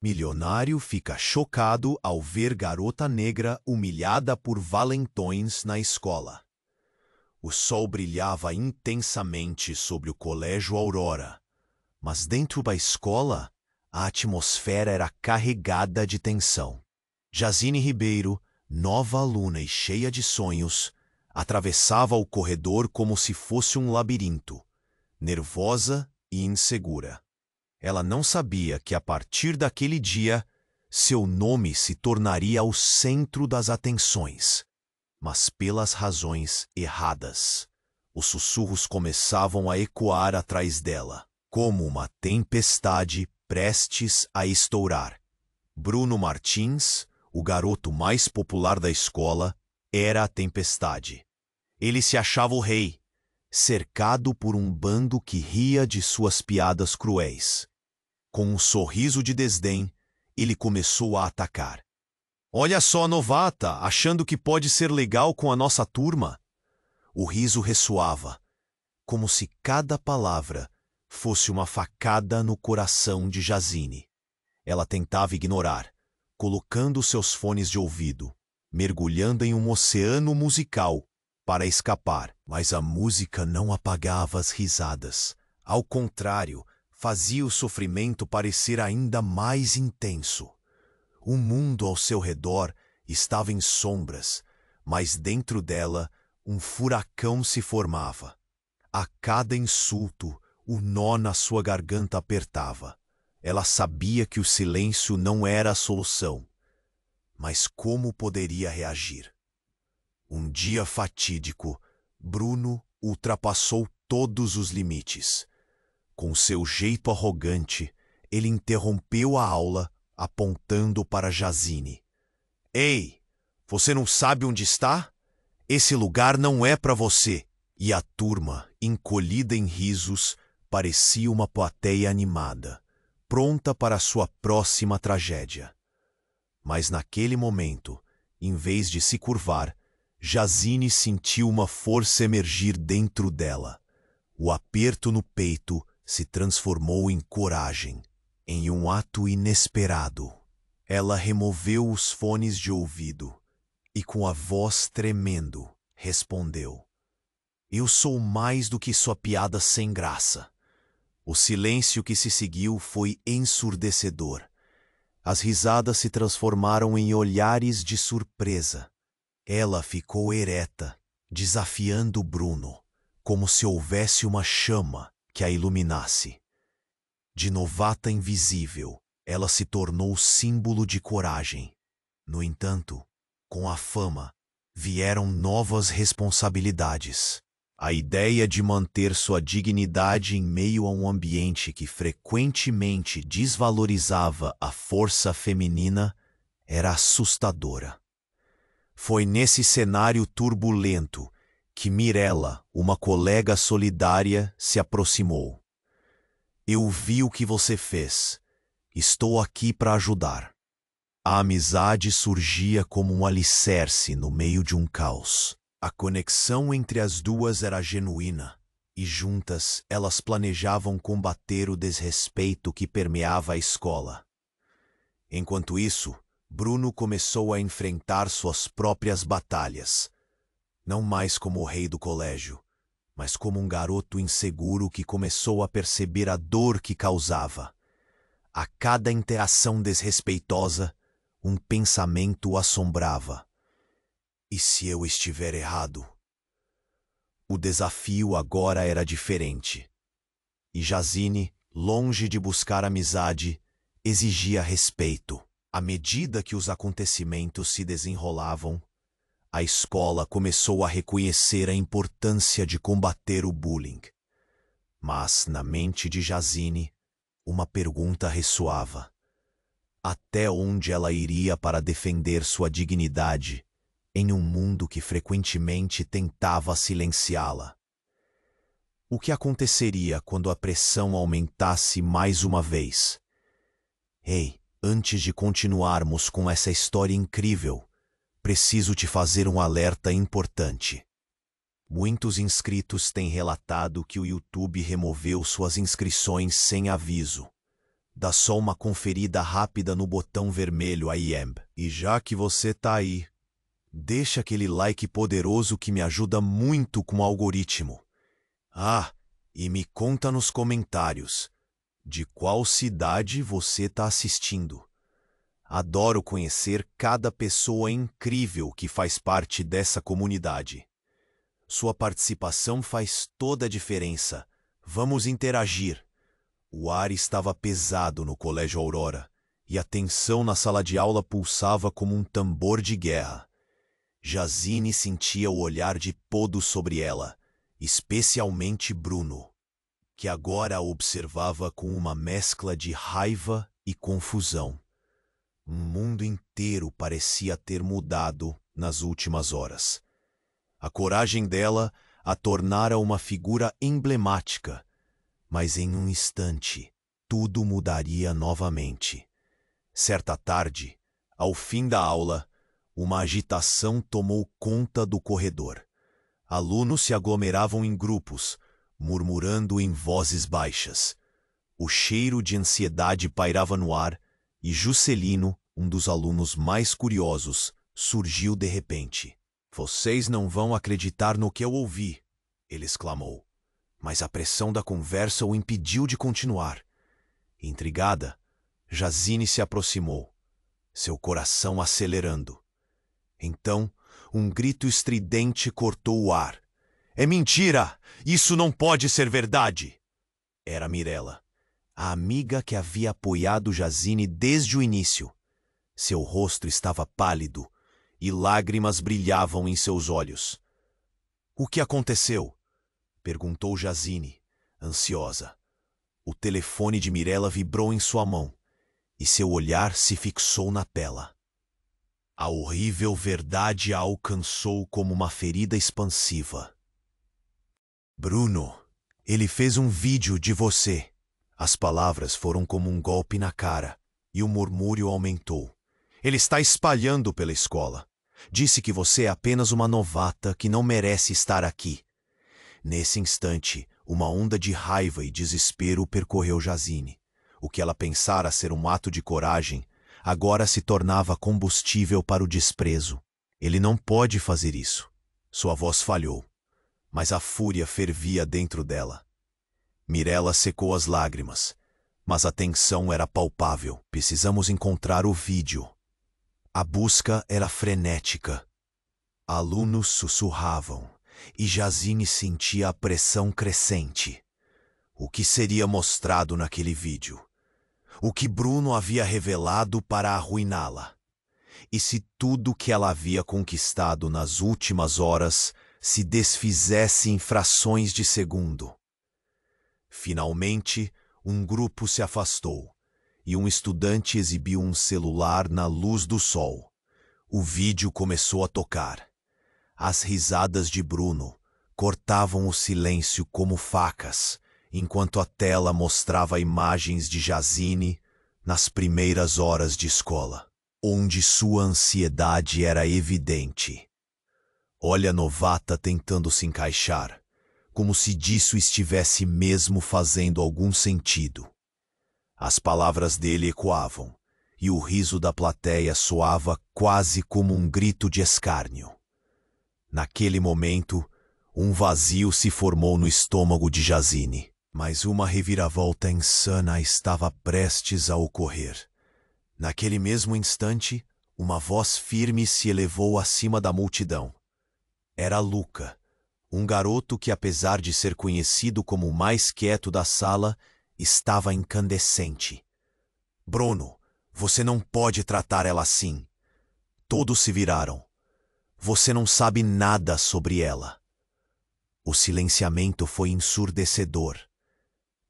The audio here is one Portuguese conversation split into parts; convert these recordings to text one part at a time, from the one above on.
Milionário fica chocado ao ver garota negra humilhada por valentões na escola. O sol brilhava intensamente sobre o Colégio Aurora, mas dentro da escola, a atmosfera era carregada de tensão. Jazine Ribeiro, nova aluna e cheia de sonhos, atravessava o corredor como se fosse um labirinto, nervosa e insegura. Ela não sabia que, a partir daquele dia, seu nome se tornaria o centro das atenções, mas pelas razões erradas. Os sussurros começavam a ecoar atrás dela, como uma tempestade prestes a estourar. Bruno Martins, o garoto mais popular da escola, era a tempestade. Ele se achava o rei, cercado por um bando que ria de suas piadas cruéis. Com um sorriso de desdém, ele começou a atacar. "Olha só a novata, achando que pode ser legal com a nossa turma." O riso ressoava, como se cada palavra fosse uma facada no coração de Jazine. Ela tentava ignorar, colocando seus fones de ouvido, mergulhando em um oceano musical para escapar. Mas a música não apagava as risadas. Ao contrário, fazia o sofrimento parecer ainda mais intenso. O mundo ao seu redor estava em sombras, mas dentro dela um furacão se formava. A cada insulto, o nó na sua garganta apertava. Ela sabia que o silêncio não era a solução. Mas como poderia reagir? Um dia fatídico, Bruno ultrapassou todos os limites. Com seu jeito arrogante, ele interrompeu a aula, apontando para Jazine. "Ei, você não sabe onde está? Esse lugar não é para você." E a turma, encolhida em risos, parecia uma plateia animada, pronta para sua próxima tragédia. Mas naquele momento, em vez de se curvar, Jazine sentiu uma força emergir dentro dela. O aperto no peito se transformou em coragem. Em um ato inesperado, ela removeu os fones de ouvido e, com a voz tremendo, respondeu: "Eu sou mais do que sua piada sem graça." O silêncio que se seguiu foi ensurdecedor. As risadas se transformaram em olhares de surpresa. Ela ficou ereta, desafiando Bruno, como se houvesse uma chama que a iluminasse. De novata invisível, ela se tornou símbolo de coragem. No entanto, com a fama, vieram novas responsabilidades. A ideia de manter sua dignidade em meio a um ambiente que frequentemente desvalorizava a força feminina era assustadora. Foi nesse cenário turbulento que Mirella, uma colega solidária, se aproximou. "Eu vi o que você fez. Estou aqui para ajudar." A amizade surgia como um alicerce no meio de um caos. A conexão entre as duas era genuína, e juntas elas planejavam combater o desrespeito que permeava a escola. Enquanto isso, Bruno começou a enfrentar suas próprias batalhas, não mais como o rei do colégio, mas como um garoto inseguro que começou a perceber a dor que causava. A cada interação desrespeitosa, um pensamento o assombrava: "E se eu estiver errado?" O desafio agora era diferente. E Jazine, longe de buscar amizade, exigia respeito. À medida que os acontecimentos se desenrolavam, a escola começou a reconhecer a importância de combater o bullying. Mas, na mente de Jazine, uma pergunta ressoava: até onde ela iria para defender sua dignidade em um mundo que frequentemente tentava silenciá-la? O que aconteceria quando a pressão aumentasse mais uma vez? Ei, antes de continuarmos com essa história incrível, preciso te fazer um alerta importante. Muitos inscritos têm relatado que o YouTube removeu suas inscrições sem aviso. Dá só uma conferida rápida no botão vermelho aí, Amb. E já que você tá aí, deixa aquele like poderoso que me ajuda muito com o algoritmo. Ah, e me conta nos comentários de qual cidade você tá assistindo. Adoro conhecer cada pessoa incrível que faz parte dessa comunidade. Sua participação faz toda a diferença. Vamos interagir. O ar estava pesado no Colégio Aurora e a tensão na sala de aula pulsava como um tambor de guerra. Jazine sentia o olhar de todos sobre ela, especialmente Bruno, que agora a observava com uma mescla de raiva e confusão. O mundo inteiro parecia ter mudado nas últimas horas. A coragem dela a tornara uma figura emblemática, mas em um instante tudo mudaria novamente. Certa tarde, ao fim da aula, uma agitação tomou conta do corredor. Alunos se aglomeravam em grupos, murmurando em vozes baixas. O cheiro de ansiedade pairava no ar e Juscelino, um dos alunos mais curiosos, surgiu de repente. Vocês não vão acreditar no que eu ouvi, ele exclamou. Mas a pressão da conversa o impediu de continuar. Intrigada, Jazine se aproximou, seu coração acelerando. Então, um grito estridente cortou o ar. É mentira! Isso não pode ser verdade! Era Mirella, a amiga que havia apoiado Jazine desde o início. Seu rosto estava pálido e lágrimas brilhavam em seus olhos. O que aconteceu? Perguntou Jazine, ansiosa. O telefone de Mirella vibrou em sua mão e seu olhar se fixou na tela. A horrível verdade a alcançou como uma ferida expansiva. Bruno, ele fez um vídeo de você. As palavras foram como um golpe na cara e o murmúrio aumentou. Ele está espalhando pela escola. Disse que você é apenas uma novata que não merece estar aqui. Nesse instante, uma onda de raiva e desespero percorreu Jazine. O que ela pensara ser um ato de coragem, agora se tornava combustível para o desprezo. Ele não pode fazer isso. Sua voz falhou, mas a fúria fervia dentro dela. Mirella secou as lágrimas, mas a tensão era palpável. Precisamos encontrar o vídeo. A busca era frenética. Alunos sussurravam, e Jazine sentia a pressão crescente. O que seria mostrado naquele vídeo? O que Bruno havia revelado para arruiná-la? E se tudo que ela havia conquistado nas últimas horas se desfizesse em frações de segundo? Finalmente, um grupo se afastou, e um estudante exibiu um celular na luz do sol. O vídeo começou a tocar. As risadas de Bruno cortavam o silêncio como facas, enquanto a tela mostrava imagens de Jazine nas primeiras horas de escola, onde sua ansiedade era evidente. Olha a novata tentando se encaixar, como se disso estivesse mesmo fazendo algum sentido. As palavras dele ecoavam, e o riso da plateia soava quase como um grito de escárnio. Naquele momento, um vazio se formou no estômago de Jazine. Mas uma reviravolta insana estava prestes a ocorrer. Naquele mesmo instante, uma voz firme se elevou acima da multidão. Era Luca, um garoto que, apesar de ser conhecido como o mais quieto da sala, estava incandescente. Bruno, você não pode tratar ela assim. Todos se viraram. Você não sabe nada sobre ela. O silenciamento foi ensurdecedor.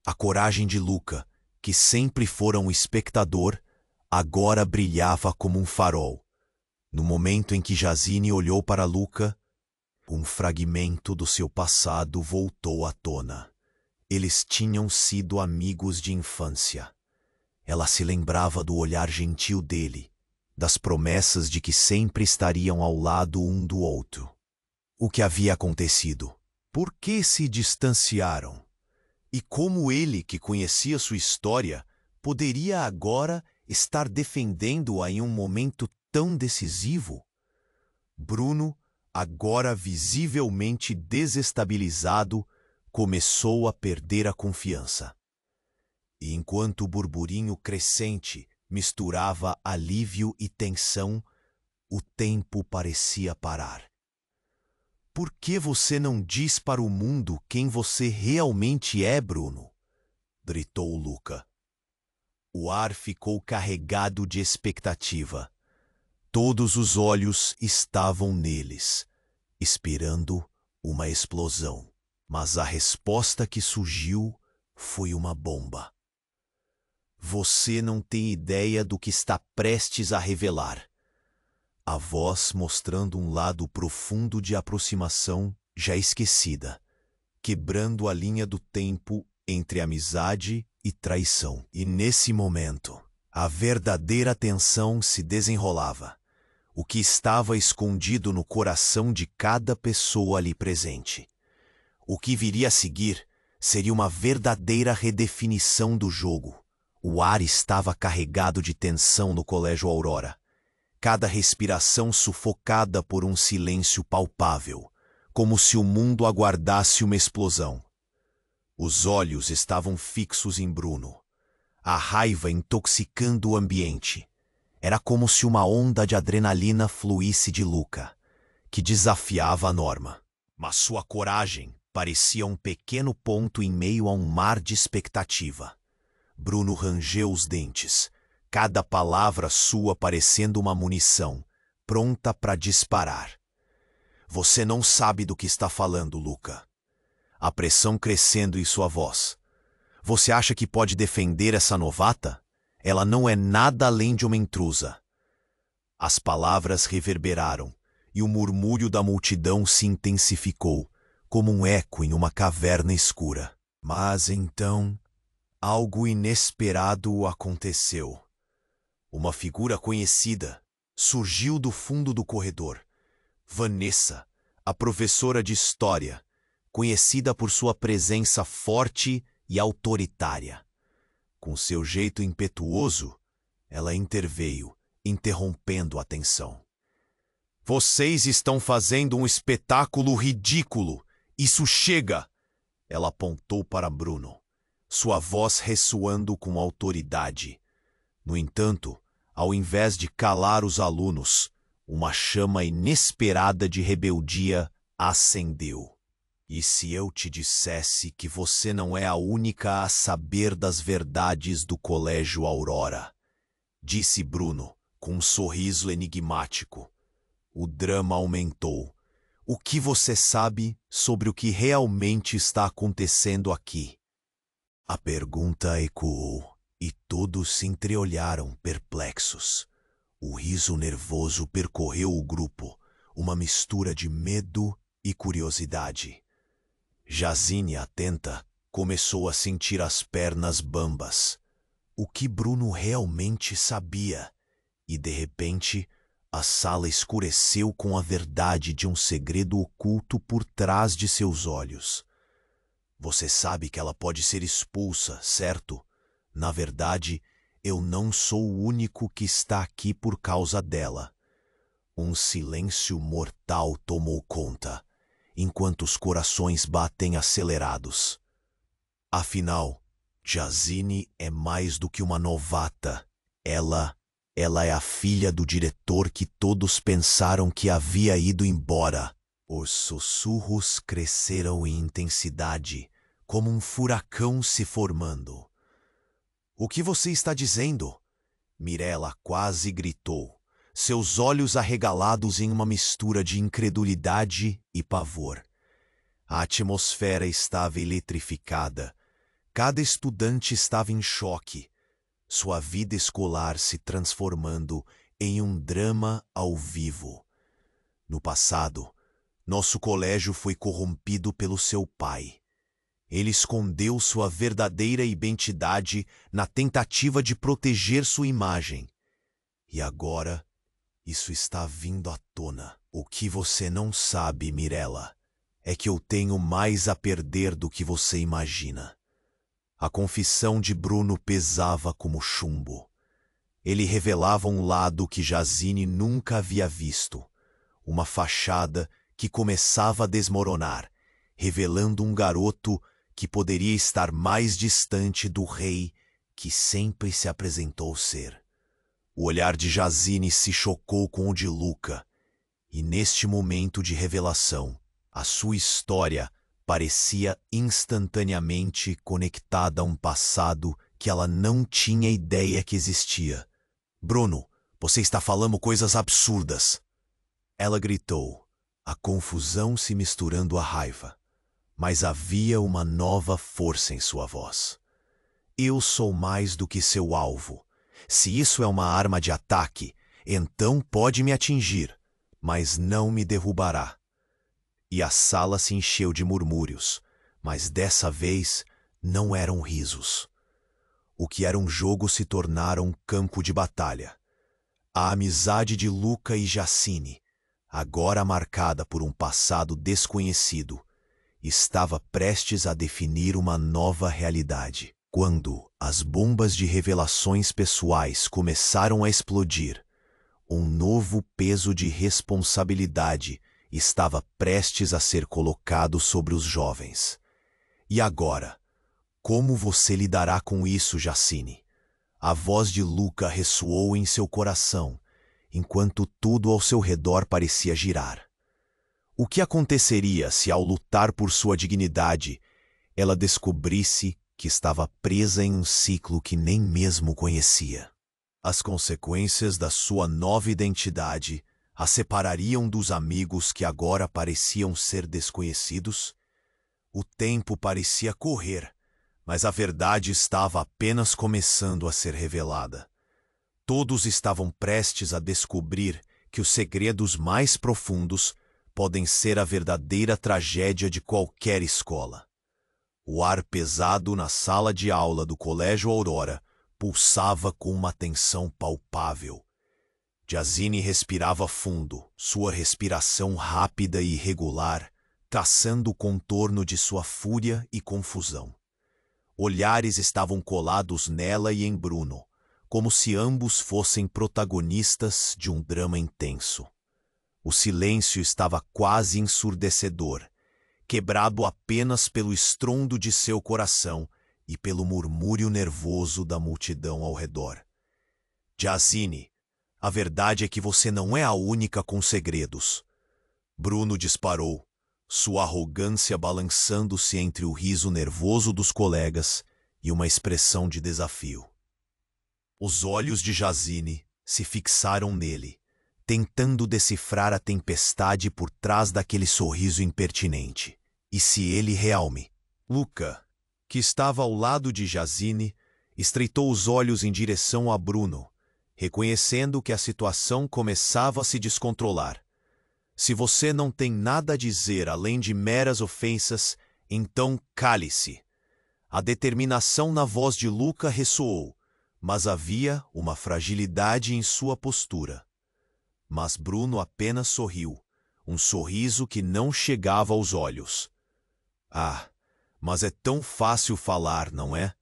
A coragem de Luca, que sempre fora um espectador, agora brilhava como um farol. No momento em que Jazine olhou para Luca, um fragmento do seu passado voltou à tona. Eles tinham sido amigos de infância. Ela se lembrava do olhar gentil dele, das promessas de que sempre estariam ao lado um do outro. O que havia acontecido? Por que se distanciaram? E como ele, que conhecia sua história, poderia agora estar defendendo-a em um momento tão decisivo? Bruno, agora visivelmente desestabilizado, começou a perder a confiança. E enquanto o burburinho crescente misturava alívio e tensão, o tempo parecia parar. Por que você não diz para o mundo quem você realmente é, Bruno? Gritou Luca. O ar ficou carregado de expectativa. Todos os olhos estavam neles, esperando uma explosão. Mas a resposta que surgiu foi uma bomba. Você não tem ideia do que está prestes a revelar. A voz mostrando um lado profundo de aproximação já esquecida, quebrando a linha do tempo entre amizade e traição. E nesse momento, a verdadeira tensão se desenrolava. O que estava escondido no coração de cada pessoa ali presente. O que viria a seguir seria uma verdadeira redefinição do jogo. O ar estava carregado de tensão no Colégio Aurora. Cada respiração sufocada por um silêncio palpável, como se o mundo aguardasse uma explosão. Os olhos estavam fixos em Bruno, a raiva intoxicando o ambiente. Era como se uma onda de adrenalina fluísse de Luca, que desafiava a norma. Mas sua coragem parecia um pequeno ponto em meio a um mar de expectativa. Bruno rangeu os dentes, cada palavra sua parecendo uma munição, pronta para disparar. Você não sabe do que está falando, Luca. A pressão crescendo em sua voz. Você acha que pode defender essa novata? Ela não é nada além de uma intrusa. As palavras reverberaram, e o murmúrio da multidão se intensificou, como um eco em uma caverna escura. Mas então, algo inesperado aconteceu. Uma figura conhecida surgiu do fundo do corredor. Vanessa, a professora de história, conhecida por sua presença forte e autoritária. Com seu jeito impetuoso, ela interveio, interrompendo a tensão. Vocês estão fazendo um espetáculo ridículo. Isso chega! Ela apontou para Bruno, sua voz ressoando com autoridade. No entanto, ao invés de calar os alunos, uma chama inesperada de rebeldia acendeu. E se eu te dissesse que você não é a única a saber das verdades do Colégio Aurora? Disse Bruno, com um sorriso enigmático. O drama aumentou. O que você sabe sobre o que realmente está acontecendo aqui? A pergunta ecoou, e todos se entreolharam perplexos. O riso nervoso percorreu o grupo, uma mistura de medo e curiosidade. Jazine, atenta, começou a sentir as pernas bambas. O que Bruno realmente sabia? E, de repente, a sala escureceu com a verdade de um segredo oculto por trás de seus olhos. Você sabe que ela pode ser expulsa, certo? Na verdade, eu não sou o único que está aqui por causa dela. Um silêncio mortal tomou conta, enquanto os corações batem acelerados. Afinal, Jazine é mais do que uma novata. Ela é a filha do diretor que todos pensaram que havia ido embora. Os sussurros cresceram em intensidade, como um furacão se formando. O que você está dizendo? Mirella quase gritou, seus olhos arregalados em uma mistura de incredulidade e pavor. A atmosfera estava eletrificada. Cada estudante estava em choque, sua vida escolar se transformando em um drama ao vivo. No passado, nosso colégio foi corrompido pelo seu pai. Ele escondeu sua verdadeira identidade na tentativa de proteger sua imagem. E agora, isso está vindo à tona. O que você não sabe, Mirella, é que eu tenho mais a perder do que você imagina. A confissão de Bruno pesava como chumbo. Ele revelava um lado que Jazine nunca havia visto, uma fachada que começava a desmoronar, revelando um garoto que poderia estar mais distante do rei que sempre se apresentou ser. O olhar de Jazine se chocou com o de Luca, e neste momento de revelação, a sua história parecia instantaneamente conectada a um passado que ela não tinha ideia que existia. Bruno, você está falando coisas absurdas. Ela gritou, a confusão se misturando à raiva, mas havia uma nova força em sua voz. Eu sou mais do que seu alvo. Se isso é uma arma de ataque, então pode me atingir, mas não me derrubará. E a sala se encheu de murmúrios, mas dessa vez não eram risos. O que era um jogo se tornara um campo de batalha. A amizade de Luca e Jacine, agora marcada por um passado desconhecido, estava prestes a definir uma nova realidade. Quando as bombas de revelações pessoais começaram a explodir, um novo peso de responsabilidade estava prestes a ser colocado sobre os jovens. E agora, como você lidará com isso, Jacine? A voz de Luca ressoou em seu coração, enquanto tudo ao seu redor parecia girar. O que aconteceria se, ao lutar por sua dignidade, ela descobrisse que estava presa em um ciclo que nem mesmo conhecia? As consequências da sua nova identidade a separariam dos amigos que agora pareciam ser desconhecidos? O tempo parecia correr, mas a verdade estava apenas começando a ser revelada. Todos estavam prestes a descobrir que os segredos mais profundos podem ser a verdadeira tragédia de qualquer escola. O ar pesado na sala de aula do Colégio Aurora pulsava com uma tensão palpável. Jazine respirava fundo, sua respiração rápida e irregular, traçando o contorno de sua fúria e confusão. Olhares estavam colados nela e em Bruno, como se ambos fossem protagonistas de um drama intenso. O silêncio estava quase ensurdecedor, quebrado apenas pelo estrondo de seu coração e pelo murmúrio nervoso da multidão ao redor. Jazine, a verdade é que você não é a única com segredos. Bruno disparou, sua arrogância balançando-se entre o riso nervoso dos colegas e uma expressão de desafio. Os olhos de Jazine se fixaram nele, tentando decifrar a tempestade por trás daquele sorriso impertinente. E se ele realmente... Luca, que estava ao lado de Jazine, estreitou os olhos em direção a Bruno, reconhecendo que a situação começava a se descontrolar. Se você não tem nada a dizer além de meras ofensas, então cale-se. A determinação na voz de Luca ressoou, mas havia uma fragilidade em sua postura. Mas Bruno apenas sorriu, um sorriso que não chegava aos olhos. Ah, mas é tão fácil falar, não é?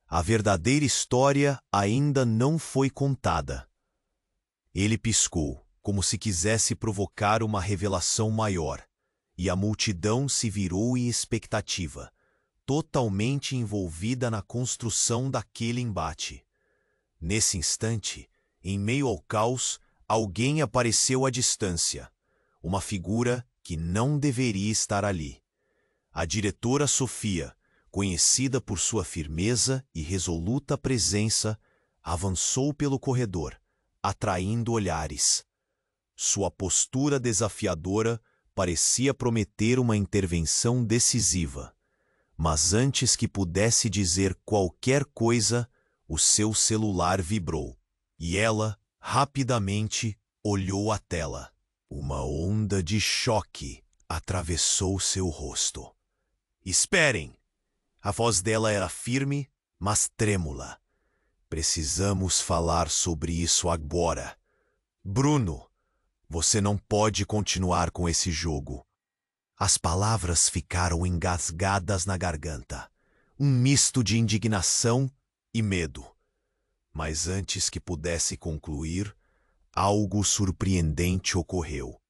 A verdadeira história ainda não foi contada. Ele piscou, como se quisesse provocar uma revelação maior, e a multidão se virou em expectativa, totalmente envolvida na construção daquele embate. Nesse instante, em meio ao caos, alguém apareceu à distância, uma figura que não deveria estar ali. A diretora Sofia, conhecida por sua firmeza e resoluta presença, avançou pelo corredor, atraindo olhares. Sua postura desafiadora parecia prometer uma intervenção decisiva. Mas antes que pudesse dizer qualquer coisa, o seu celular vibrou, e ela, rapidamente, olhou a tela. Uma onda de choque atravessou seu rosto. Esperem! A voz dela era firme, mas trêmula. Precisamos falar sobre isso agora. Bruno, você não pode continuar com esse jogo. As palavras ficaram engasgadas na garganta. um misto de indignação e medo. Mas antes que pudesse concluir, algo surpreendente ocorreu.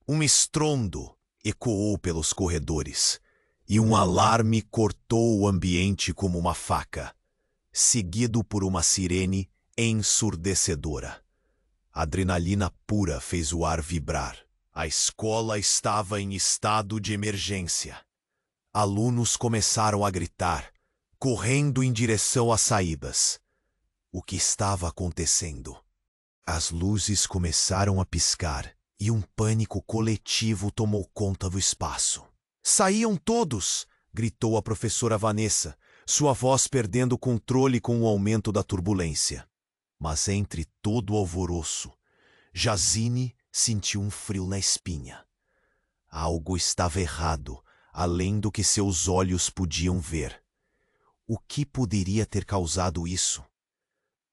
Um estrondo ecoou pelos corredores, e um alarme cortou o ambiente como uma faca, seguido por uma sirene ensurdecedora. A adrenalina pura fez o ar vibrar. A escola estava em estado de emergência. Alunos começaram a gritar, correndo em direção às saídas. O que estava acontecendo? As luzes começaram a piscar e um pânico coletivo tomou conta do espaço. "Saíam todos!" gritou a professora Vanessa, sua voz perdendo o controle com o aumento da turbulência. Mas entre todo o alvoroço, Jazine sentiu um frio na espinha. Algo estava errado, além do que seus olhos podiam ver. O que poderia ter causado isso?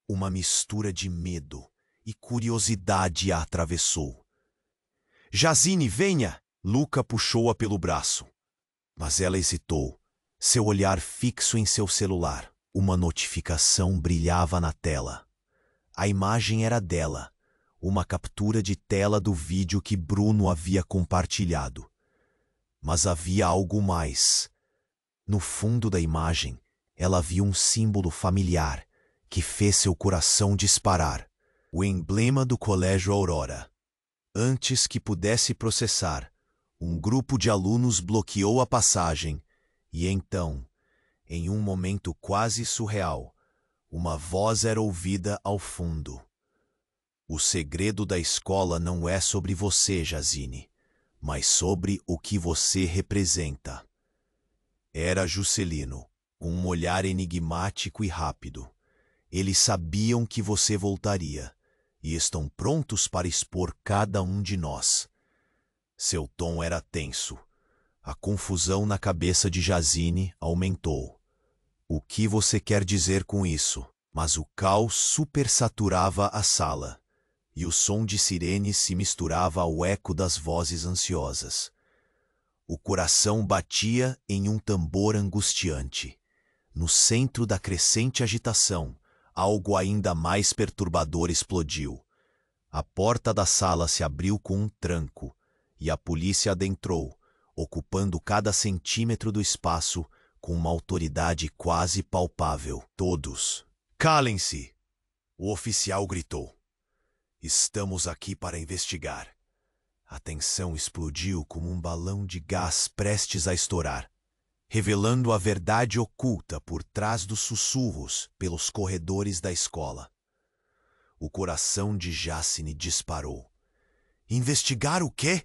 Uma mistura de medo e curiosidade a atravessou. "Jazine, venha!" Luca puxou-a pelo braço. Mas ela hesitou, seu olhar fixo em seu celular. Uma notificação brilhava na tela. A imagem era dela, uma captura de tela do vídeo que Bruno havia compartilhado. Mas havia algo mais. No fundo da imagem, ela viu um símbolo familiar que fez seu coração disparar. O emblema do Colégio Aurora. Antes que pudesse processar, um grupo de alunos bloqueou a passagem e então, em um momento quase surreal, uma voz era ouvida ao fundo. "O segredo da escola não é sobre você, Jazine, mas sobre o que você representa." Era Juscelino, com um olhar enigmático e rápido. "Eles sabiam que você voltaria e estão prontos para expor cada um de nós." Seu tom era tenso. A confusão na cabeça de Jazine aumentou. "O que você quer dizer com isso?" Mas o caos supersaturava a sala, e o som de sirenes se misturava ao eco das vozes ansiosas. O coração batia em um tambor angustiante. No centro da crescente agitação, algo ainda mais perturbador explodiu. A porta da sala se abriu com um tranco, e a polícia adentrou, ocupando cada centímetro do espaço com uma autoridade quase palpável. "Todos, calem-se!" o oficial gritou. "Estamos aqui para investigar." A tensão explodiu como um balão de gás prestes a estourar, revelando a verdade oculta por trás dos sussurros pelos corredores da escola. O coração de Jacine disparou. "Investigar o quê?"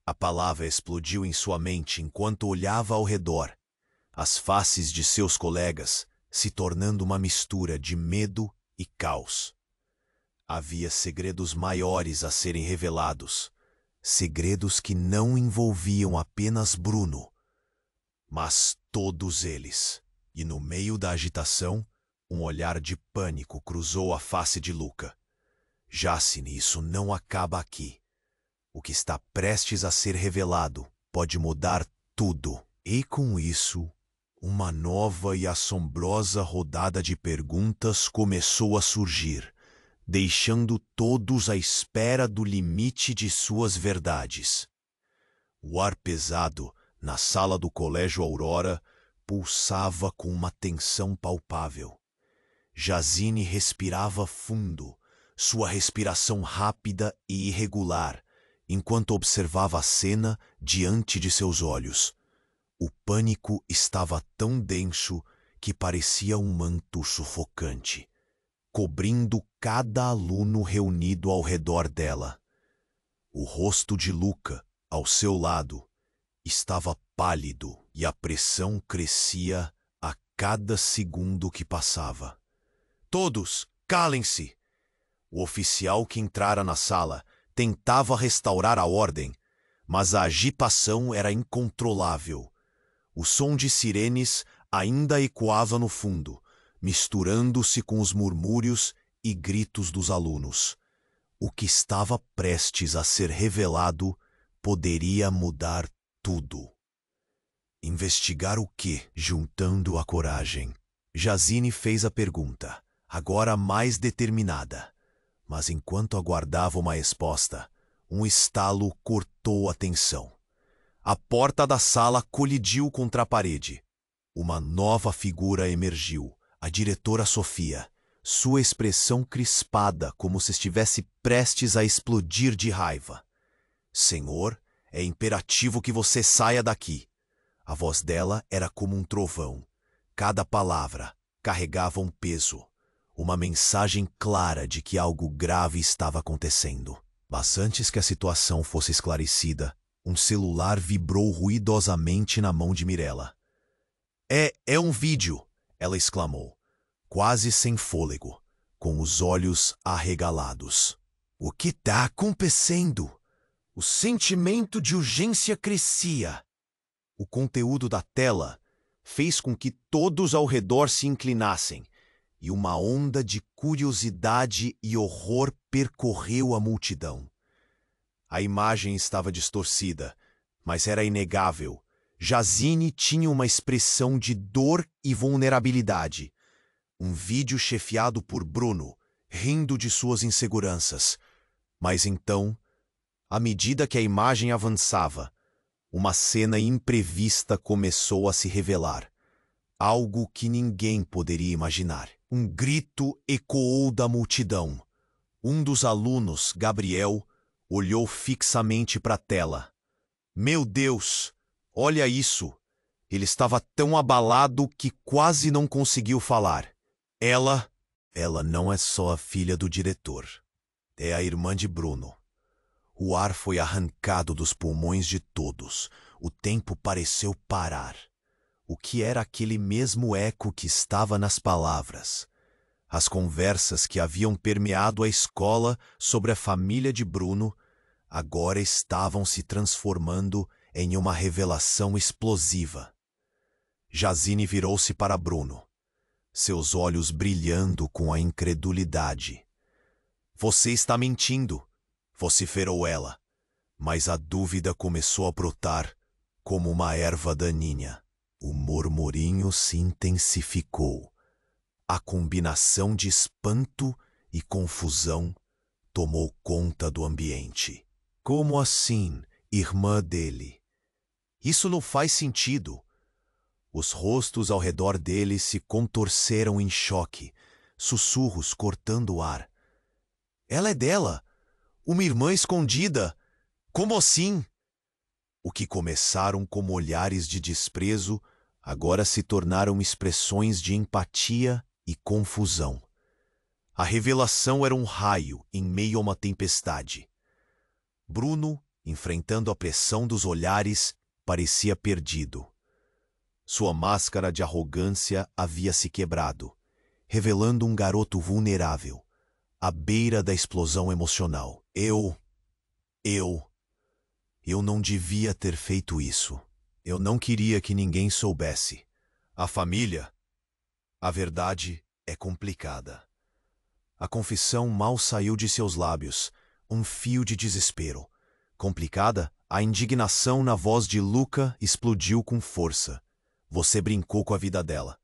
A palavra explodiu em sua mente enquanto olhava ao redor, as faces de seus colegas se tornando uma mistura de medo e caos. Havia segredos maiores a serem revelados, segredos que não envolviam apenas Bruno, mas todos eles. E no meio da agitação, um olhar de pânico cruzou a face de Luca. "Jacine, isso não acaba aqui. O que está prestes a ser revelado pode mudar tudo." E com isso, uma nova e assombrosa rodada de perguntas começou a surgir, deixando todos à espera do limite de suas verdades. O ar pesado na sala do Colégio Aurora pulsava com uma tensão palpável. Jazine respirava fundo, sua respiração rápida e irregular, enquanto observava a cena diante de seus olhos. O pânico estava tão denso que parecia um manto sufocante, cobrindo cada aluno reunido ao redor dela. O rosto de Luca, ao seu lado, estava pálido e a pressão crescia a cada segundo que passava. "Todos, calem-se!" O oficial que entrara na sala tentava restaurar a ordem, mas a agitação era incontrolável. O som de sirenes ainda ecoava no fundo, misturando-se com os murmúrios e gritos dos alunos. O que estava prestes a ser revelado poderia mudar tudo. Investigar o quê? Juntando a coragem, Jazine fez a pergunta, agora mais determinada. Mas enquanto aguardava uma resposta, um estalo cortou a tensão. A porta da sala colidiu contra a parede. Uma nova figura emergiu, a diretora Sofia, sua expressão crispada como se estivesse prestes a explodir de raiva. Senhor, é imperativo que você saia daqui. A voz dela era como um trovão. Cada palavra carregava um peso, uma mensagem clara de que algo grave estava acontecendo. Mas antes que a situação fosse esclarecida, um celular vibrou ruidosamente na mão de Mirella. É um vídeo, ela exclamou, quase sem fôlego, com os olhos arregalados. O que está acontecendo? O sentimento de urgência crescia. O conteúdo da tela fez com que todos ao redor se inclinassem, e uma onda de curiosidade e horror percorreu a multidão. A imagem estava distorcida, mas era inegável. Jazine tinha uma expressão de dor e vulnerabilidade. Um vídeo chefiado por Bruno, rindo de suas inseguranças. Mas então, à medida que a imagem avançava, uma cena imprevista começou a se revelar. Algo que ninguém poderia imaginar. Um grito ecoou da multidão. Um dos alunos, Gabriel, olhou fixamente para a tela. Meu Deus! Olha isso! Ele estava tão abalado que quase não conseguiu falar. Ela não é só a filha do diretor. É a irmã de Bruno. O ar foi arrancado dos pulmões de todos. O tempo pareceu parar. O que era aquele mesmo eco que estava nas palavras? As conversas que haviam permeado a escola sobre a família de Bruno agora estavam se transformando em uma revelação explosiva. Jazine virou-se para Bruno, seus olhos brilhando com a incredulidade. Você está mentindo, vociferou ela, mas a dúvida começou a brotar como uma erva daninha. O murmurinho se intensificou. A combinação de espanto e confusão tomou conta do ambiente. Como assim, irmã dele? Isso não faz sentido. Os rostos ao redor dele se contorceram em choque, sussurros cortando o ar. Ela é dela, uma irmã escondida. Como assim? O que começaram como olhares de desprezo, agora se tornaram expressões de empatia e confusão. A revelação era um raio em meio a uma tempestade. Bruno, enfrentando a pressão dos olhares, parecia perdido. Sua máscara de arrogância havia se quebrado, revelando um garoto vulnerável, à beira da explosão emocional. Eu não devia ter feito isso. Eu não queria que ninguém soubesse. A família... A verdade é complicada. A confissão mal saiu de seus lábios, um fio de desespero. Complicada, a indignação na voz de Luca explodiu com força. Você brincou com a vida dela.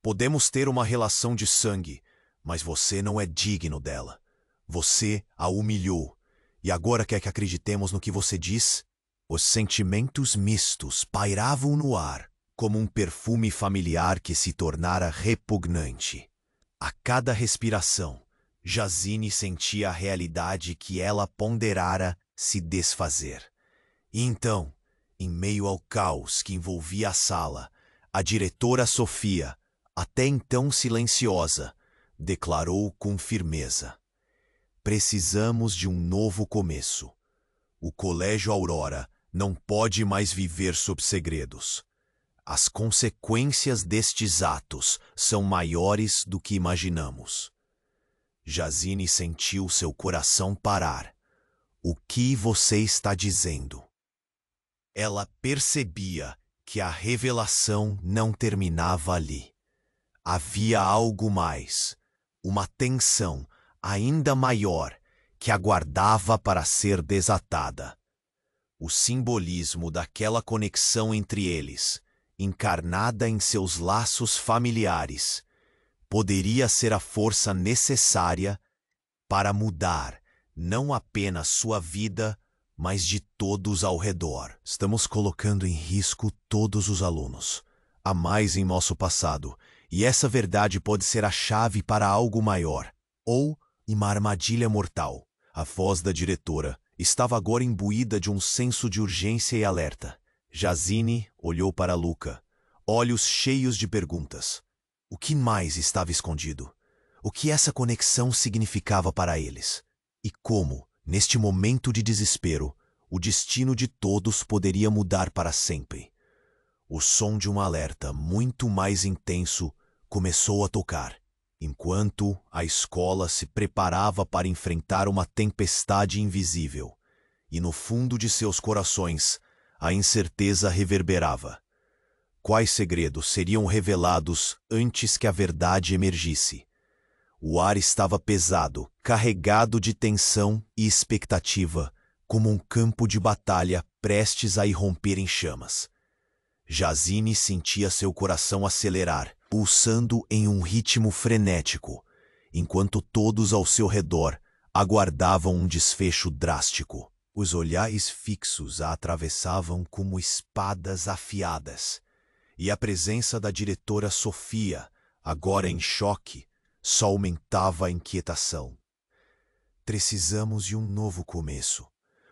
Podemos ter uma relação de sangue, mas você não é digno dela. Você a humilhou. E agora quer que acreditemos no que você diz? Os sentimentos mistos pairavam no ar, como um perfume familiar que se tornara repugnante. A cada respiração, Jazine sentia a realidade que ela ponderara se desfazer. E então, em meio ao caos que envolvia a sala, a diretora Sofia, até então silenciosa, declarou com firmeza: precisamos de um novo começo. O Colégio Aurora não pode mais viver sob segredos. As consequências destes atos são maiores do que imaginamos. Jazine sentiu seu coração parar. O que você está dizendo? Ela percebia que a revelação não terminava ali. Havia algo mais, uma tensão ainda maior que aguardava para ser desatada. O simbolismo daquela conexão entre eles, encarnada em seus laços familiares, poderia ser a força necessária para mudar não apenas sua vida, mas de todos ao redor. Estamos colocando em risco todos os alunos. Há mais em nosso passado, e essa verdade pode ser a chave para algo maior, ou uma armadilha mortal. A voz da diretora estava agora imbuída de um senso de urgência e alerta. Jazine olhou para Luca, olhos cheios de perguntas. O que mais estava escondido? O que essa conexão significava para eles? E como, neste momento de desespero, o destino de todos poderia mudar para sempre? O som de um alerta muito mais intenso começou a tocar, enquanto a escola se preparava para enfrentar uma tempestade invisível. E no fundo de seus corações, a incerteza reverberava. Quais segredos seriam revelados antes que a verdade emergisse? O ar estava pesado, carregado de tensão e expectativa, como um campo de batalha prestes a irromper em chamas. Jazine sentia seu coração acelerar, pulsando em um ritmo frenético, enquanto todos ao seu redor aguardavam um desfecho drástico. Os olhares fixos a atravessavam como espadas afiadas, e a presença da diretora Sofia, agora em choque, só aumentava a inquietação. Precisamos de um novo começo.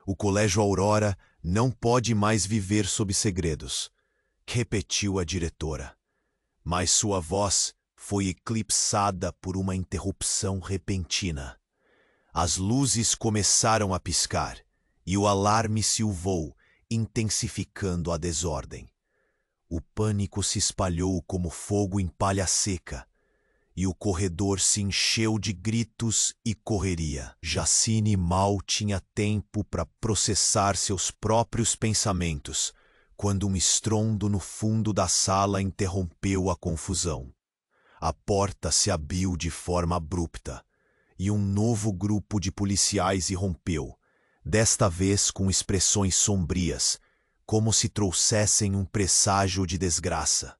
O Colégio Aurora não pode mais viver sob segredos, repetiu a diretora. Mas sua voz foi eclipsada por uma interrupção repentina. As luzes começaram a piscar e o alarme silvou, intensificando a desordem. O pânico se espalhou como fogo em palha seca, e o corredor se encheu de gritos e correria. Jazine mal tinha tempo para processar seus próprios pensamentos, quando um estrondo no fundo da sala interrompeu a confusão. A porta se abriu de forma abrupta, e um novo grupo de policiais irrompeu, desta vez com expressões sombrias, como se trouxessem um presságio de desgraça.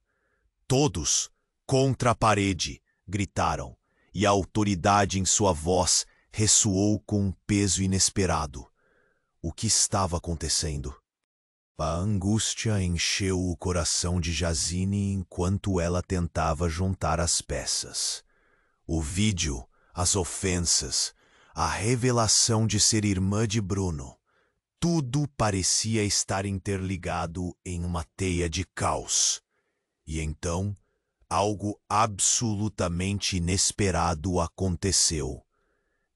Todos contra a parede! Gritaram, e a autoridade em sua voz ressoou com um peso inesperado. O que estava acontecendo? A angústia encheu o coração de Jazine enquanto ela tentava juntar as peças. O vídeo, as ofensas, a revelação de ser irmã de Bruno, tudo parecia estar interligado em uma teia de caos. E então, algo absolutamente inesperado aconteceu.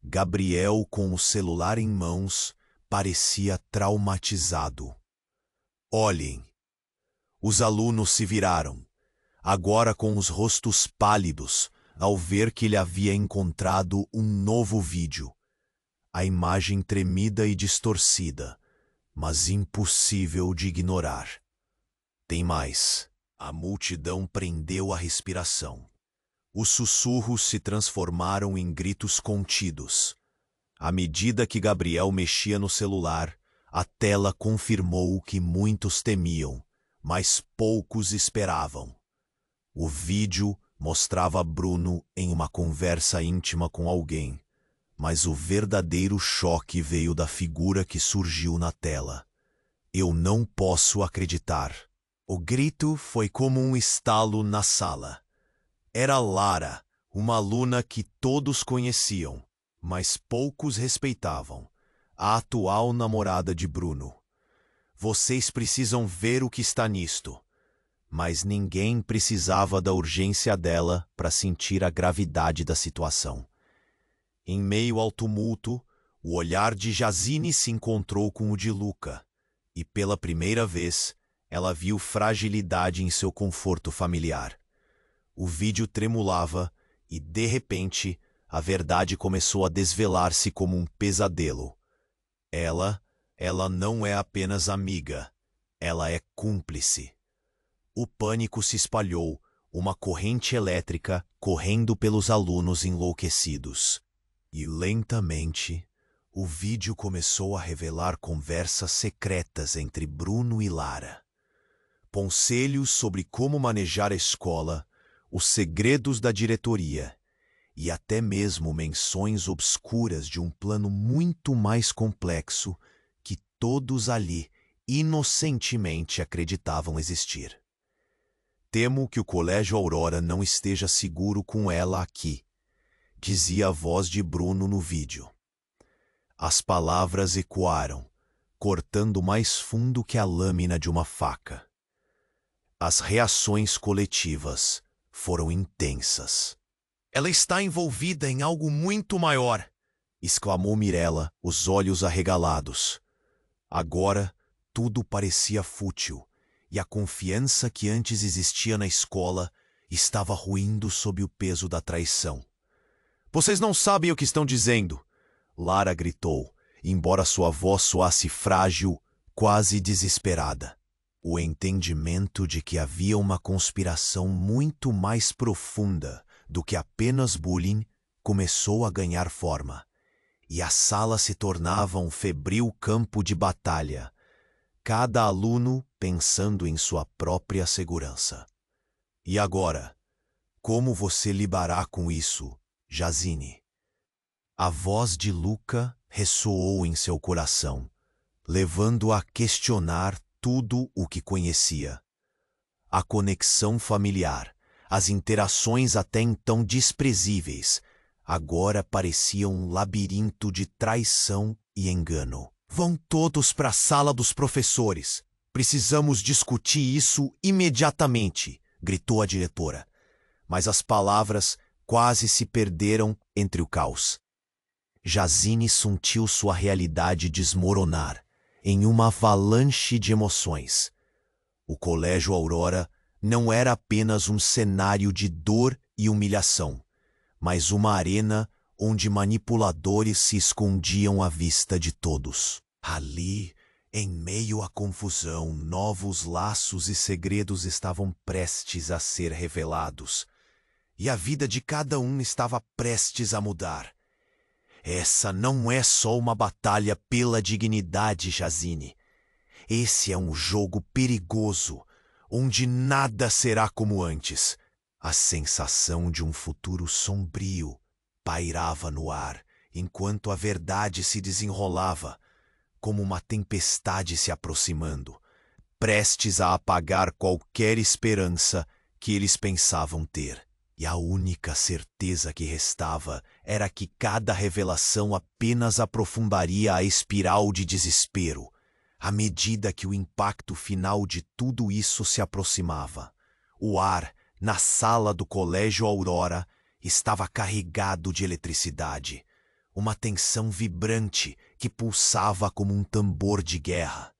Gabriel, com o celular em mãos, parecia traumatizado. Olhem! Os alunos se viraram, agora com os rostos pálidos, ao ver que ele havia encontrado um novo vídeo. A imagem tremida e distorcida, mas impossível de ignorar. Tem mais. A multidão prendeu a respiração. Os sussurros se transformaram em gritos contidos. À medida que Gabriel mexia no celular, a tela confirmou o que muitos temiam, mas poucos esperavam. O vídeo mostrava Bruno em uma conversa íntima com alguém, mas o verdadeiro choque veio da figura que surgiu na tela. Eu não posso acreditar. O grito foi como um estalo na sala. Era Lara, uma aluna que todos conheciam, mas poucos respeitavam, a atual namorada de Bruno. Vocês precisam ver o que está nisto. Mas ninguém precisava da urgência dela para sentir a gravidade da situação. Em meio ao tumulto, o olhar de Jazine se encontrou com o de Luca, e pela primeira vez, ela viu fragilidade em seu conforto familiar. O vídeo tremulava e, de repente, a verdade começou a desvelar-se como um pesadelo. Ela não é apenas amiga, ela é cúmplice. O pânico se espalhou, uma corrente elétrica correndo pelos alunos enlouquecidos. E lentamente, o vídeo começou a revelar conversas secretas entre Bruno e Lara. conselhos sobre como manejar a escola, os segredos da diretoria e até mesmo menções obscuras de um plano muito mais complexo que todos ali inocentemente acreditavam existir. Temo que o Colégio Aurora não esteja seguro com ela aqui, dizia a voz de Bruno no vídeo. As palavras ecoaram, cortando mais fundo que a lâmina de uma faca. As reações coletivas foram intensas. Ela está envolvida em algo muito maior, exclamou Mirella, os olhos arregalados. Agora, tudo parecia fútil, e a confiança que antes existia na escola estava ruindo sob o peso da traição. Vocês não sabem o que estão dizendo, Lara gritou, embora sua voz soasse frágil, quase desesperada. O entendimento de que havia uma conspiração muito mais profunda do que apenas bullying começou a ganhar forma, e a sala se tornava um febril campo de batalha, cada aluno pensando em sua própria segurança. E agora, como você lidará com isso, Jazine? A voz de Luca ressoou em seu coração, levando-a a questionar tudo o que conhecia. A conexão familiar, as interações até então desprezíveis, agora pareciam um labirinto de traição e engano. Vão todos para a sala dos professores. Precisamos discutir isso imediatamente, gritou a diretora. Mas as palavras quase se perderam entre o caos. Jazine sentiu sua realidade desmoronar em uma avalanche de emoções. O Colégio Aurora não era apenas um cenário de dor e humilhação, mas uma arena onde manipuladores se escondiam à vista de todos. Ali, em meio à confusão, novos laços e segredos estavam prestes a ser revelados, e a vida de cada um estava prestes a mudar. Essa não é só uma batalha pela dignidade, Jazine. Esse é um jogo perigoso, onde nada será como antes. A sensação de um futuro sombrio pairava no ar, enquanto a verdade se desenrolava, como uma tempestade se aproximando, prestes a apagar qualquer esperança que eles pensavam ter. E a única certeza que restava era que cada revelação apenas aprofundaria a espiral de desespero, à medida que o impacto final de tudo isso se aproximava. O ar, na sala do Colégio Aurora, estava carregado de eletricidade, uma tensão vibrante que pulsava como um tambor de guerra.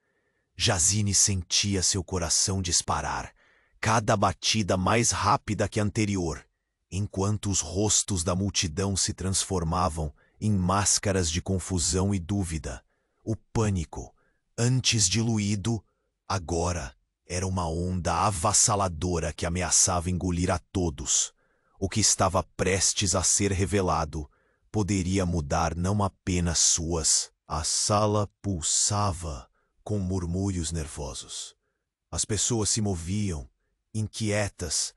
Jazine sentia seu coração disparar, cada batida mais rápida que a anterior, enquanto os rostos da multidão se transformavam em máscaras de confusão e dúvida. O pânico, antes diluído, agora era uma onda avassaladora que ameaçava engolir a todos. O que estava prestes a ser revelado poderia mudar não apenas suas. A sala pulsava com murmúrios nervosos. As pessoas se moviam, inquietas,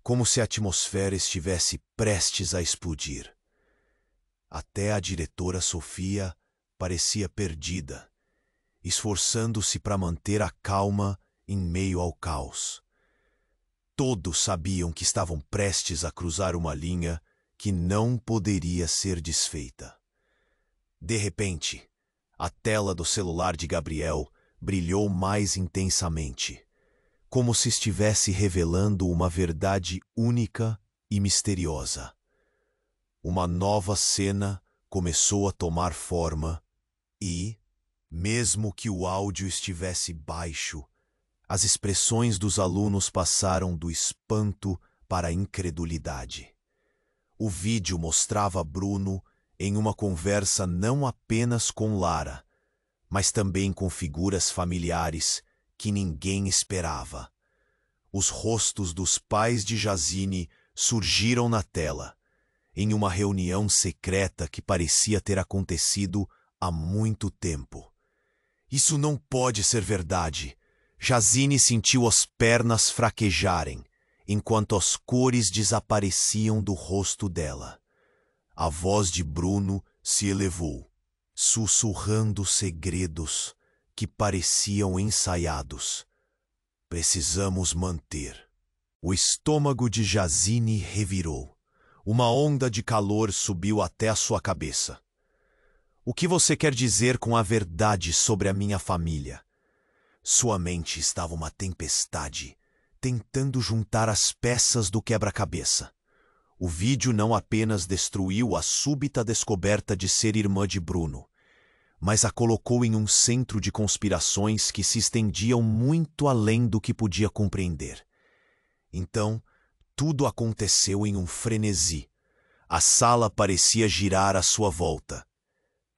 como se a atmosfera estivesse prestes a explodir. Até a diretora Sofia parecia perdida, esforçando-se para manter a calma em meio ao caos. Todos sabiam que estavam prestes a cruzar uma linha que não poderia ser desfeita. De repente, a tela do celular de Gabriel brilhou mais intensamente, como se estivesse revelando uma verdade única e misteriosa. Uma nova cena começou a tomar forma e, mesmo que o áudio estivesse baixo, as expressões dos alunos passaram do espanto para a incredulidade. O vídeo mostrava Bruno em uma conversa não apenas com Lara, mas também com figuras familiares que ninguém esperava. Os rostos dos pais de Jazine surgiram na tela, em uma reunião secreta que parecia ter acontecido há muito tempo. Isso não pode ser verdade. Jazine sentiu as pernas fraquejarem, enquanto as cores desapareciam do rosto dela. A voz de Bruno se elevou, sussurrando segredos que pareciam ensaiados. Precisamos manter. O estômago de Jazine revirou. Uma onda de calor subiu até a sua cabeça. O que você quer dizer com a verdade sobre a minha família? Sua mente estava uma tempestade, tentando juntar as peças do quebra-cabeça. O vídeo não apenas destruiu a súbita descoberta de ser irmã de Bruno, mas a colocou em um centro de conspirações que se estendiam muito além do que podia compreender. Então, tudo aconteceu em um frenesi. A sala parecia girar à sua volta,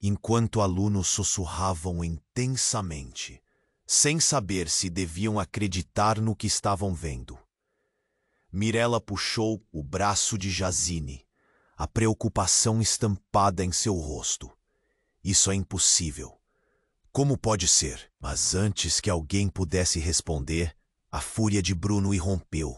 enquanto alunos sussurravam intensamente, sem saber se deviam acreditar no que estavam vendo. Mirella puxou o braço de Jazine, a preocupação estampada em seu rosto. Isso é impossível. Como pode ser? Mas antes que alguém pudesse responder, a fúria de Bruno irrompeu.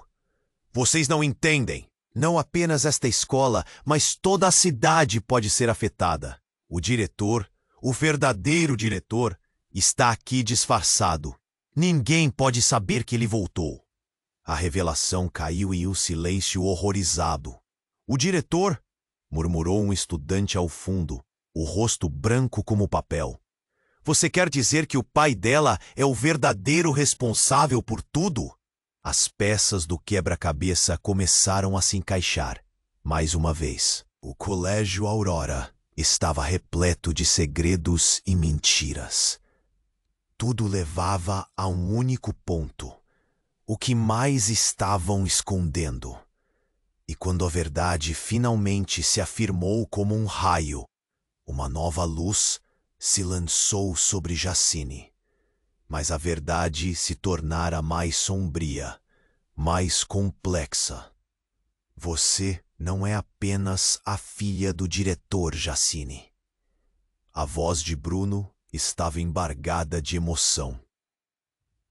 Vocês não entendem! Não apenas esta escola, mas toda a cidade pode ser afetada. O diretor, o verdadeiro diretor, está aqui disfarçado. Ninguém pode saber que ele voltou. A revelação caiu em um silêncio horrorizado. O diretor? Murmurou um estudante ao fundo, o rosto branco como papel. Você quer dizer que o pai dela é o verdadeiro responsável por tudo? As peças do quebra-cabeça começaram a se encaixar. Mais uma vez, o Colégio Aurora estava repleto de segredos e mentiras. Tudo levava a um único ponto. O que mais estavam escondendo? E quando a verdade finalmente se afirmou como um raio, uma nova luz se lançou sobre Jazine. Mas a verdade se tornara mais sombria, mais complexa. Você não é apenas a filha do diretor, Jazine. A voz de Bruno estava embargada de emoção.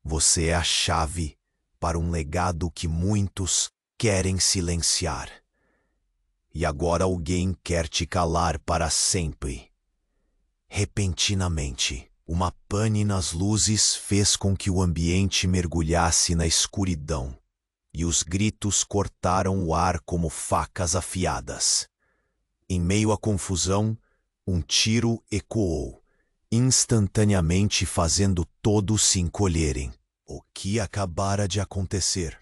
Você é a chave para um legado que muitos querem silenciar. E agora alguém quer te calar para sempre. Repentinamente, uma pane nas luzes fez com que o ambiente mergulhasse na escuridão, e os gritos cortaram o ar como facas afiadas. Em meio à confusão, um tiro ecoou, instantaneamente fazendo todos se encolherem. O que acabara de acontecer?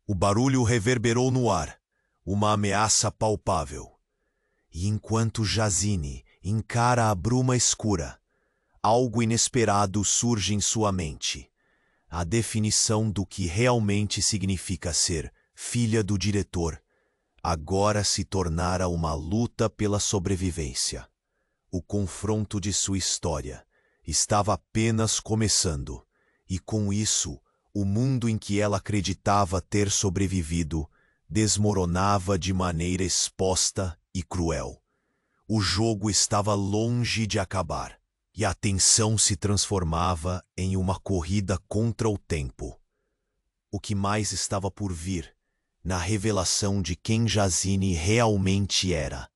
O barulho reverberou no ar, uma ameaça palpável. E enquanto Jazine encara a bruma escura, algo inesperado surge em sua mente. A definição do que realmente significa ser filha do diretor agora se tornara uma luta pela sobrevivência. O confronto de sua história estava apenas começando, e com isso, o mundo em que ela acreditava ter sobrevivido desmoronava de maneira exposta e cruel. O jogo estava longe de acabar, e a tensão se transformava em uma corrida contra o tempo. O que mais estava por vir, na revelação de quem Jazine realmente era?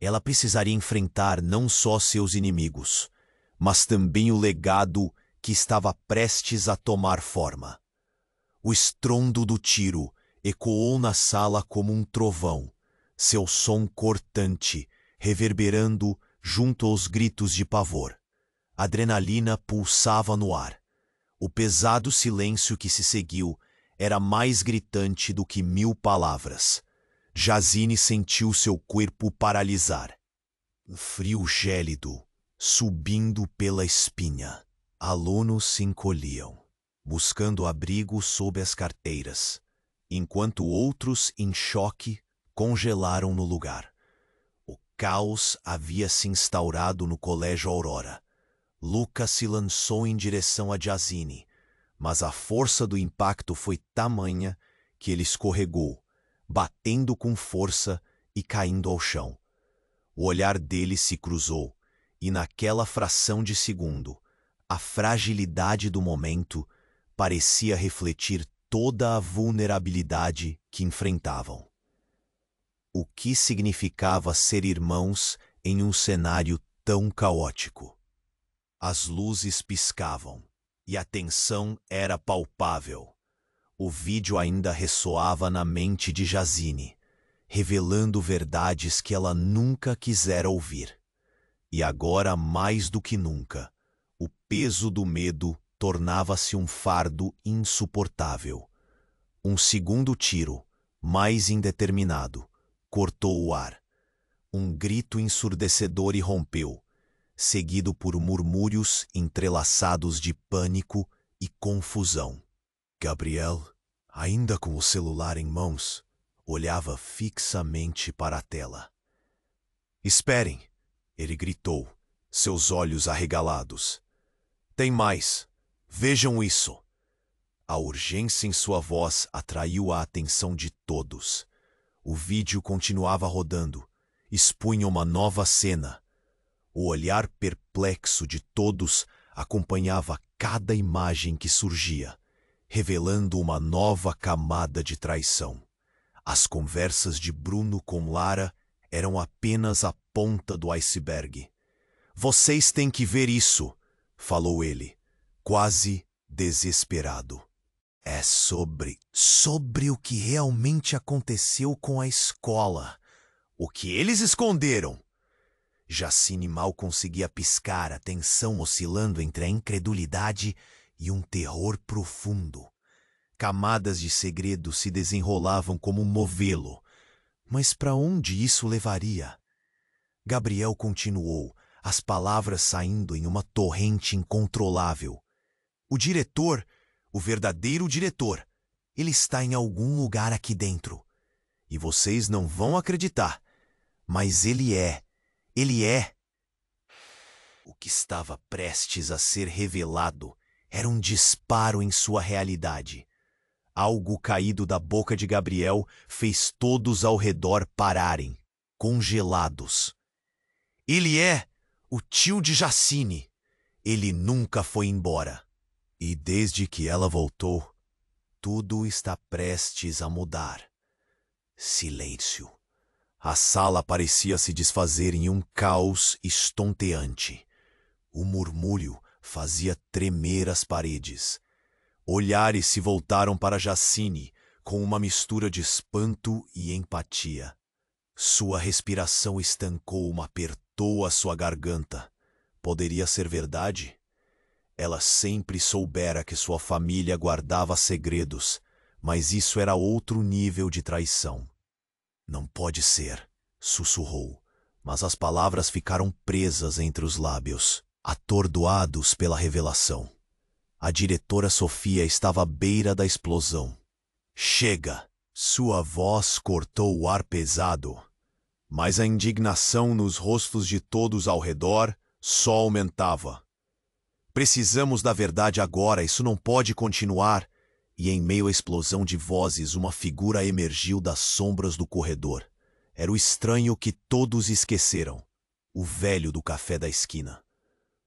Ela precisaria enfrentar não só seus inimigos, mas também o legado que estava prestes a tomar forma. O estrondo do tiro ecoou na sala como um trovão, seu som cortante reverberando junto aos gritos de pavor. A adrenalina pulsava no ar. O pesado silêncio que se seguiu era mais gritante do que 1000 palavras. Jazine sentiu seu corpo paralisar. Frio gélido, subindo pela espinha. Alunos se encolhiam, buscando abrigo sob as carteiras, enquanto outros, em choque, congelaram no lugar. O caos havia se instaurado no Colégio Aurora. Lucas se lançou em direção a Jazine, mas a força do impacto foi tamanha que ele escorregou, batendo com força e caindo ao chão. O olhar dele se cruzou, e naquela fração de segundo, a fragilidade do momento parecia refletir toda a vulnerabilidade que enfrentavam. O que significava ser irmãos em um cenário tão caótico? As luzes piscavam e a tensão era palpável. O vídeo ainda ressoava na mente de Jazine, revelando verdades que ela nunca quisera ouvir. E agora, mais do que nunca, o peso do medo tornava-se um fardo insuportável. Um segundo tiro, mais indeterminado, cortou o ar. Um grito ensurdecedor irrompeu, seguido por murmúrios entrelaçados de pânico e confusão. Gabriel, ainda com o celular em mãos, olhava fixamente para a tela. "Esperem!" ele gritou, seus olhos arregalados. "Tem mais! Vejam isso!" A urgência em sua voz atraiu a atenção de todos. O vídeo continuava rodando, expunha uma nova cena. O olhar perplexo de todos acompanhava cada imagem que surgia, revelando uma nova camada de traição. As conversas de Bruno com Lara eram apenas a ponta do iceberg. "Vocês têm que ver isso", falou ele, quase desesperado. "É sobre o que realmente aconteceu com a escola. O que eles esconderam." Jacine mal conseguia piscar, a tensão oscilando entre a incredulidade e um terror profundo. Camadas de segredo se desenrolavam como um novelo. Mas para onde isso levaria? Gabriel continuou, as palavras saindo em uma torrente incontrolável. "O diretor, o verdadeiro diretor, ele está em algum lugar aqui dentro. E vocês não vão acreditar, mas ele é. O que estava prestes a ser revelado era um disparo em sua realidade. Algo caído da boca de Gabriel fez todos ao redor pararem, congelados. "Ele é o tio de Jacine. Ele nunca foi embora. E desde que ela voltou, tudo está prestes a mudar." Silêncio. A sala parecia se desfazer em um caos estonteante. O murmúrio fazia tremer as paredes. Olhares se voltaram para Jacine, com uma mistura de espanto e empatia. Sua respiração estancou, apertou a sua garganta. Poderia ser verdade? Ela sempre soubera que sua família guardava segredos, mas isso era outro nível de traição. "Não pode ser", sussurrou, mas as palavras ficaram presas entre os lábios, atordoados pela revelação. A diretora Sofia estava à beira da explosão. "Chega!" Sua voz cortou o ar pesado, mas a indignação nos rostos de todos ao redor só aumentava. "Precisamos da verdade agora, isso não pode continuar." E em meio à explosão de vozes, uma figura emergiu das sombras do corredor. Era o estranho que todos esqueceram, o velho do café da esquina.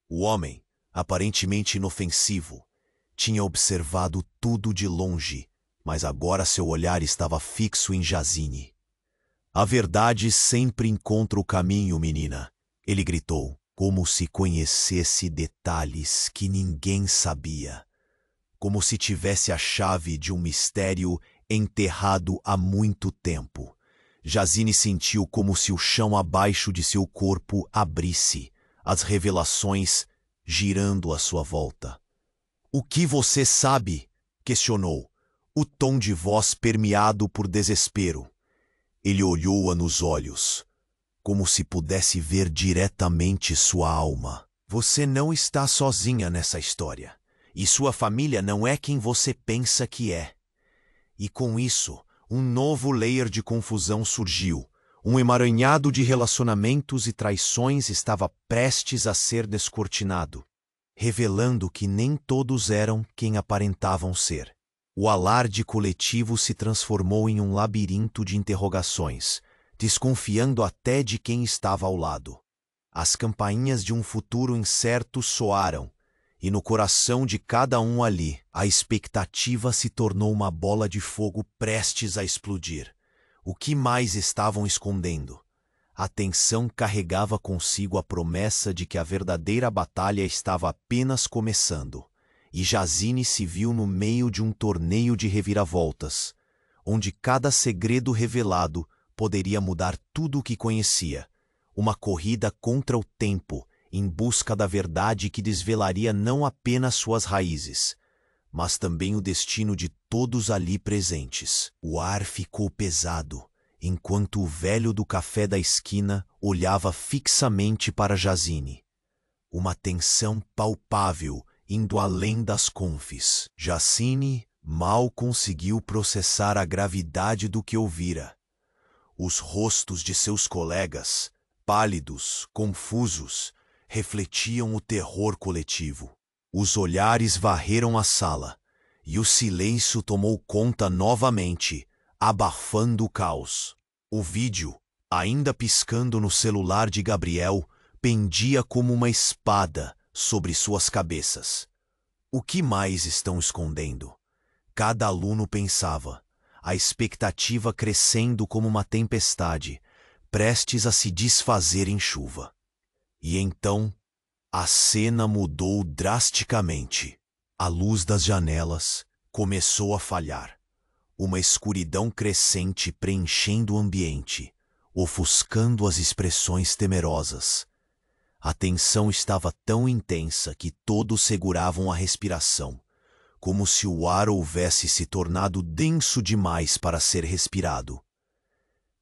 O homem, aparentemente inofensivo, tinha observado tudo de longe, mas agora seu olhar estava fixo em Jazine. "A verdade sempre encontra o caminho, menina", ele gritou, como se conhecesse detalhes que ninguém sabia. Como se tivesse a chave de um mistério enterrado há muito tempo. Jazine sentiu como se o chão abaixo de seu corpo abrisse, as revelações girando à sua volta. "O que você sabe?", questionou, o tom de voz permeado por desespero. Ele olhou-a nos olhos, como se pudesse ver diretamente sua alma. "Você não está sozinha nessa história. E sua família não é quem você pensa que é." E com isso, um novo layer de confusão surgiu. Um emaranhado de relacionamentos e traições estava prestes a ser descortinado, revelando que nem todos eram quem aparentavam ser. O alarde coletivo se transformou em um labirinto de interrogações, desconfiando até de quem estava ao lado. As campainhas de um futuro incerto soaram, e no coração de cada um ali, a expectativa se tornou uma bola de fogo prestes a explodir. O que mais estavam escondendo? A tensão carregava consigo a promessa de que a verdadeira batalha estava apenas começando, e Jazine se viu no meio de um torneio de reviravoltas, onde cada segredo revelado poderia mudar tudo o que conhecia. Uma corrida contra o tempo, em busca da verdade que desvelaria não apenas suas raízes, mas também o destino de todos ali presentes. O ar ficou pesado, enquanto o velho do café da esquina olhava fixamente para Jazine. Uma tensão palpável, indo além das confis. Jazine mal conseguiu processar a gravidade do que ouvira. Os rostos de seus colegas, pálidos, confusos, refletiam o terror coletivo. Os olhares varreram a sala, e o silêncio tomou conta novamente, abafando o caos. O vídeo, ainda piscando no celular de Gabriel, pendia como uma espada sobre suas cabeças. O que mais estão escondendo? Cada aluno pensava, a expectativa crescendo como uma tempestade, prestes a se desfazer em chuva. E então, a cena mudou drasticamente. A luz das janelas começou a falhar. Uma escuridão crescente preenchendo o ambiente, ofuscando as expressões temerosas. A tensão estava tão intensa que todos seguravam a respiração, como se o ar houvesse se tornado denso demais para ser respirado.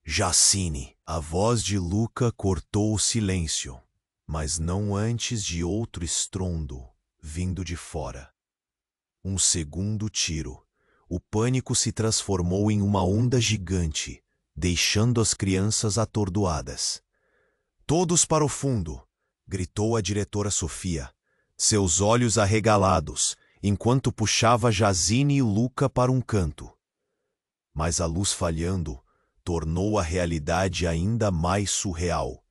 Jazine, a voz de Luca cortou o silêncio, mas não antes de outro estrondo vindo de fora. Um segundo tiro. O pânico se transformou em uma onda gigante, deixando as crianças atordoadas. "Todos para o fundo!" gritou a diretora Sofia, seus olhos arregalados, enquanto puxava Jazine e Luca para um canto. Mas a luz falhando tornou a realidade ainda mais surreal.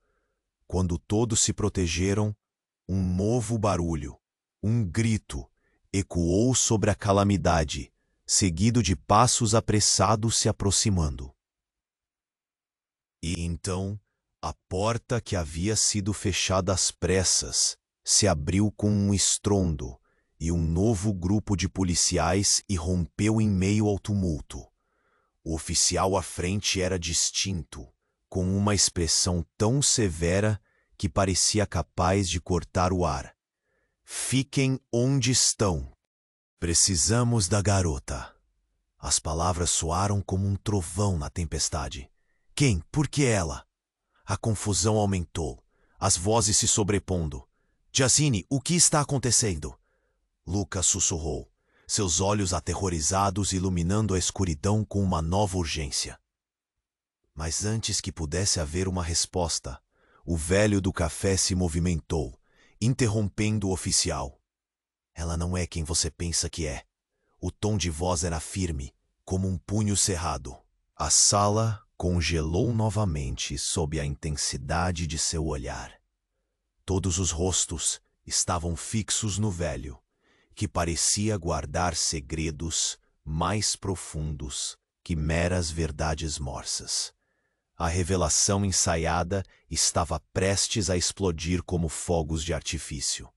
Quando todos se protegeram, um novo barulho, um grito, ecoou sobre a calamidade, seguido de passos apressados se aproximando. E então, a porta que havia sido fechada às pressas se abriu com um estrondo, e um novo grupo de policiais irrompeu em meio ao tumulto. O oficial à frente era distinto, com uma expressão tão severa que parecia capaz de cortar o ar. "Fiquem onde estão. Precisamos da garota." As palavras soaram como um trovão na tempestade. Quem? Por que ela? A confusão aumentou, as vozes se sobrepondo. "Jazine, o que está acontecendo?" Lucas sussurrou, seus olhos aterrorizados iluminando a escuridão com uma nova urgência. Mas antes que pudesse haver uma resposta, o velho do café se movimentou, interrompendo o oficial. "Ela não é quem você pensa que é." O tom de voz era firme, como um punho cerrado. A sala congelou novamente sob a intensidade de seu olhar. Todos os rostos estavam fixos no velho, que parecia guardar segredos mais profundos que meras verdades morsas. A revelação ensaiada estava prestes a explodir como fogos de artifício.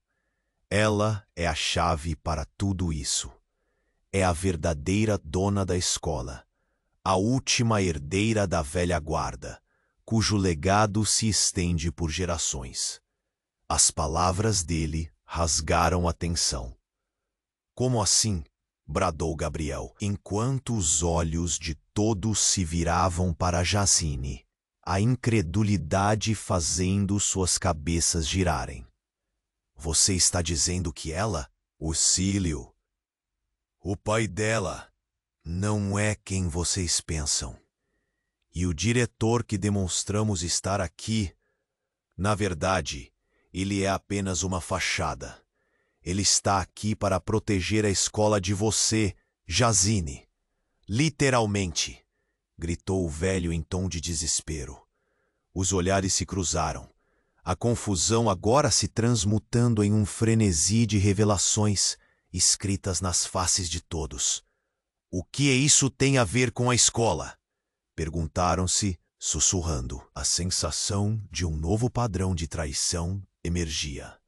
Ela é a chave para tudo isso. É a verdadeira dona da escola, a última herdeira da velha guarda, cujo legado se estende por gerações. As palavras dele rasgaram a tensão. "Como assim?" bradou Gabriel, enquanto os olhos de todos se viravam para Jazine, a incredulidade fazendo suas cabeças girarem. "Você está dizendo que ela, o Cílio, o pai dela, não é quem vocês pensam. E o diretor que demonstramos estar aqui, na verdade, ele é apenas uma fachada. Ele está aqui para proteger a escola de você, Jazine. Literalmente!" gritou o velho em tom de desespero. Os olhares se cruzaram. a confusão agora se transmutando em um frenesi de revelações escritas nas faces de todos. O que isso tem a ver com a escola? Perguntaram-se, sussurrando. A sensação de um novo padrão de traição emergia.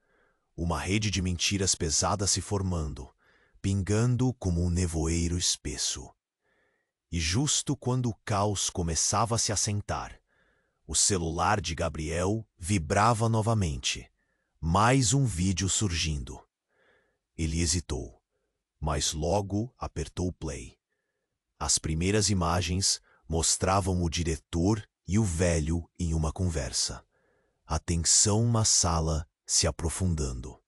Uma rede de mentiras pesadas se formando, pingando como um nevoeiro espesso. E justo quando o caos começava a se assentar, o celular de Gabriel vibrava novamente. Mais um vídeo surgindo. Ele hesitou, mas logo apertou play. As primeiras imagens mostravam o diretor e o velho em uma conversa. A tensão na sala se aprofundando.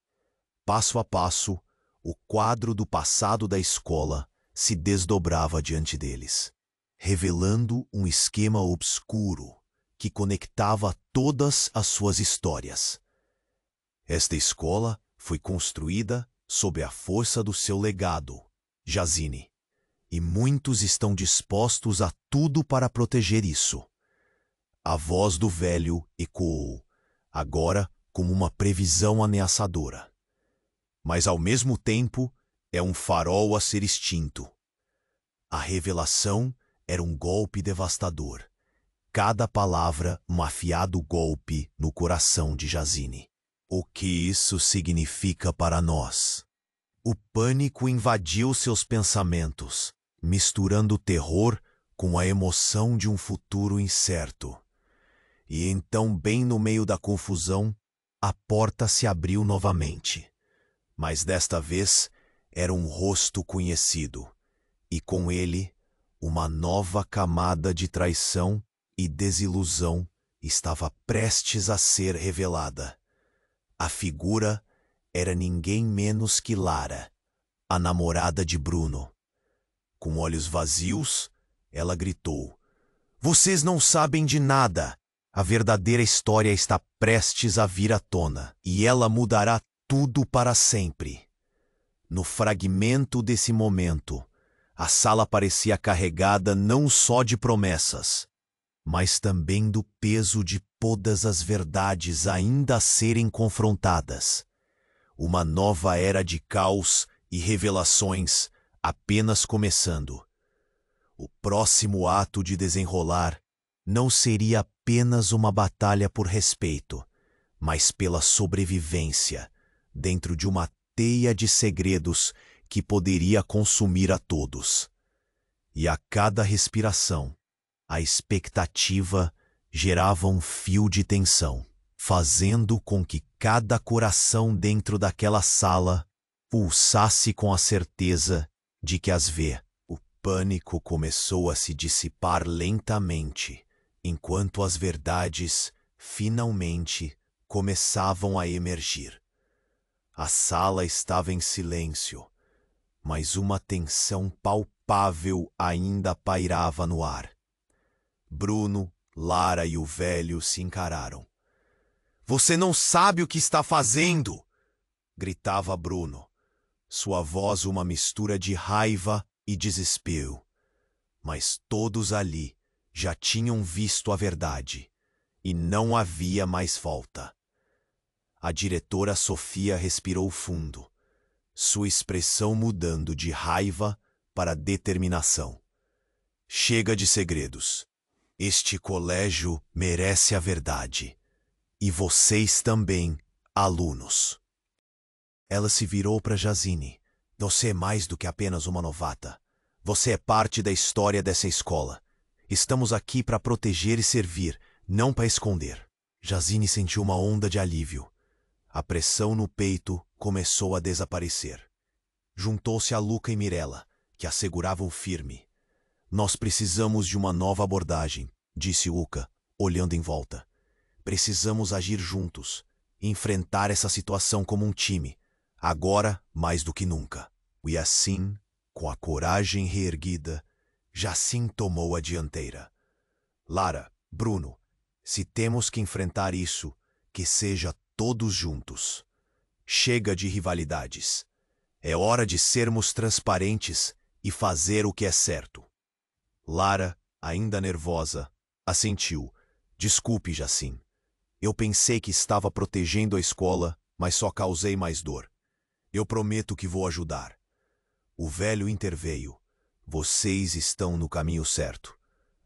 Passo a passo, o quadro do passado da escola se desdobrava diante deles, revelando um esquema obscuro que conectava todas as suas histórias. Esta escola foi construída sob a força do seu legado, Jazine, e muitos estão dispostos a tudo para proteger isso. A voz do velho ecoou, agora como uma previsão ameaçadora. Mas ao mesmo tempo, é um farol a ser extinto. A revelação era um golpe devastador. Cada palavra um afiado golpe no coração de Jazine. O que isso significa para nós? O pânico invadiu seus pensamentos, misturando o terror com a emoção de um futuro incerto. E então, bem no meio da confusão, a porta se abriu novamente. Mas desta vez era um rosto conhecido, e com ele uma nova camada de traição e desilusão estava prestes a ser revelada. A figura era ninguém menos que Lara, a namorada de Bruno. Com olhos vazios, ela gritou: "Vocês não sabem de nada! A verdadeira história está prestes a vir à tona, e ela mudará tudo para sempre." No fragmento desse momento, a sala parecia carregada não só de promessas, mas também do peso de todas as verdades ainda a serem confrontadas. Uma nova era de caos e revelações apenas começando. O próximo ato de desenrolar não seria apenas uma batalha por respeito, mas pela sobrevivência dentro de uma teia de segredos que poderia consumir a todos. E a cada respiração, a expectativa gerava um fio de tensão, fazendo com que cada coração dentro daquela sala pulsasse com a certeza de que as vê. O pânico começou a se dissipar lentamente, enquanto as verdades, finalmente, começavam a emergir. A sala estava em silêncio, mas uma tensão palpável ainda pairava no ar. Bruno, Lara e o velho se encararam. "Você não sabe o que está fazendo!" gritava Bruno, sua voz uma mistura de raiva e desespero. Mas todos ali já tinham visto a verdade, e não havia mais volta. A diretora Sofia respirou fundo, sua expressão mudando de raiva para determinação. "Chega de segredos. Este colégio merece a verdade. E vocês também, alunos." Ela se virou para Jazine. "Você é mais do que apenas uma novata. Você é parte da história dessa escola. Estamos aqui para proteger e servir, não para esconder." Jazine sentiu uma onda de alívio. A pressão no peito começou a desaparecer. Juntou-se a Luca e Mirella, que a seguravam firme. "Nós precisamos de uma nova abordagem", disse Luca, olhando em volta. "Precisamos agir juntos, enfrentar essa situação como um time, agora mais do que nunca." E assim, com a coragem reerguida, Jacin tomou a dianteira. "Lara, Bruno, se temos que enfrentar isso, que seja todos juntos. Chega de rivalidades. É hora de sermos transparentes e fazer o que é certo." Lara, ainda nervosa, assentiu. "Desculpe, Jacin. Eu pensei que estava protegendo a escola, mas só causei mais dor. Eu prometo que vou ajudar. O velho interveio. Vocês estão no caminho certo.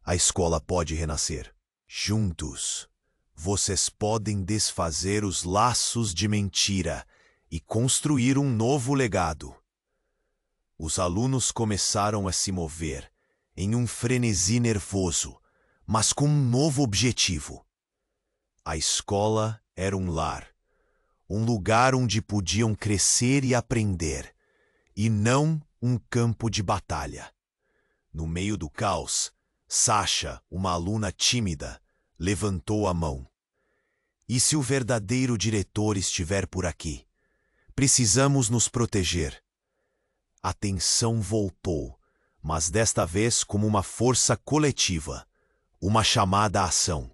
A escola pode renascer. Juntos, vocês podem desfazer os laços de mentira e construir um novo legado. Os alunos começaram a se mover em um frenesi nervoso, mas com um novo objetivo. A escola era um lar, um lugar onde podiam crescer e aprender, e não um campo de batalha. No meio do caos, Sasha, uma aluna tímida, levantou a mão. E se o verdadeiro diretor estiver por aqui? Precisamos nos proteger. A tensão voltou, mas desta vez como uma força coletiva, uma chamada à ação.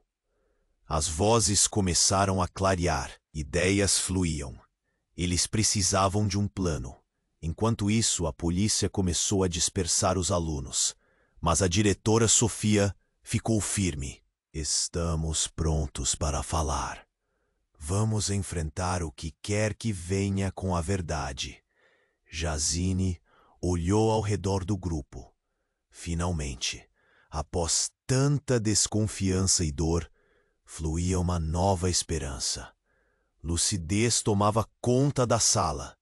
As vozes começaram a clarear, ideias fluíam. Eles precisavam de um plano. Enquanto isso, a polícia começou a dispersar os alunos, mas a diretora Sofia ficou firme. Estamos prontos para falar. Vamos enfrentar o que quer que venha com a verdade. Jazine olhou ao redor do grupo. Finalmente, após tanta desconfiança e dor, fluía uma nova esperança. Lucidez tomava conta da sala.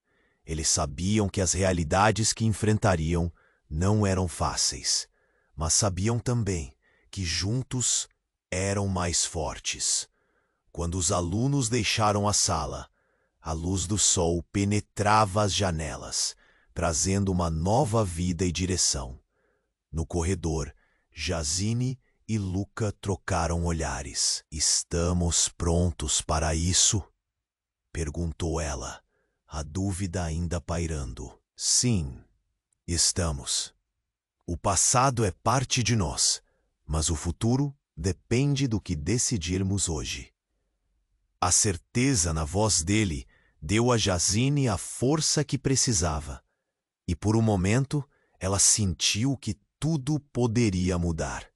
Eles sabiam que as realidades que enfrentariam não eram fáceis, mas sabiam também que juntos eram mais fortes. Quando os alunos deixaram a sala, a luz do sol penetrava as janelas, trazendo uma nova vida e direção. No corredor, Jazine e Luca trocaram olhares. Estamos prontos para isso? Perguntou ela, a dúvida ainda pairando. Sim, estamos. O passado é parte de nós, mas o futuro depende do que decidirmos hoje. A certeza na voz dele deu a Jazine a força que precisava, e por um momento ela sentiu que tudo poderia mudar.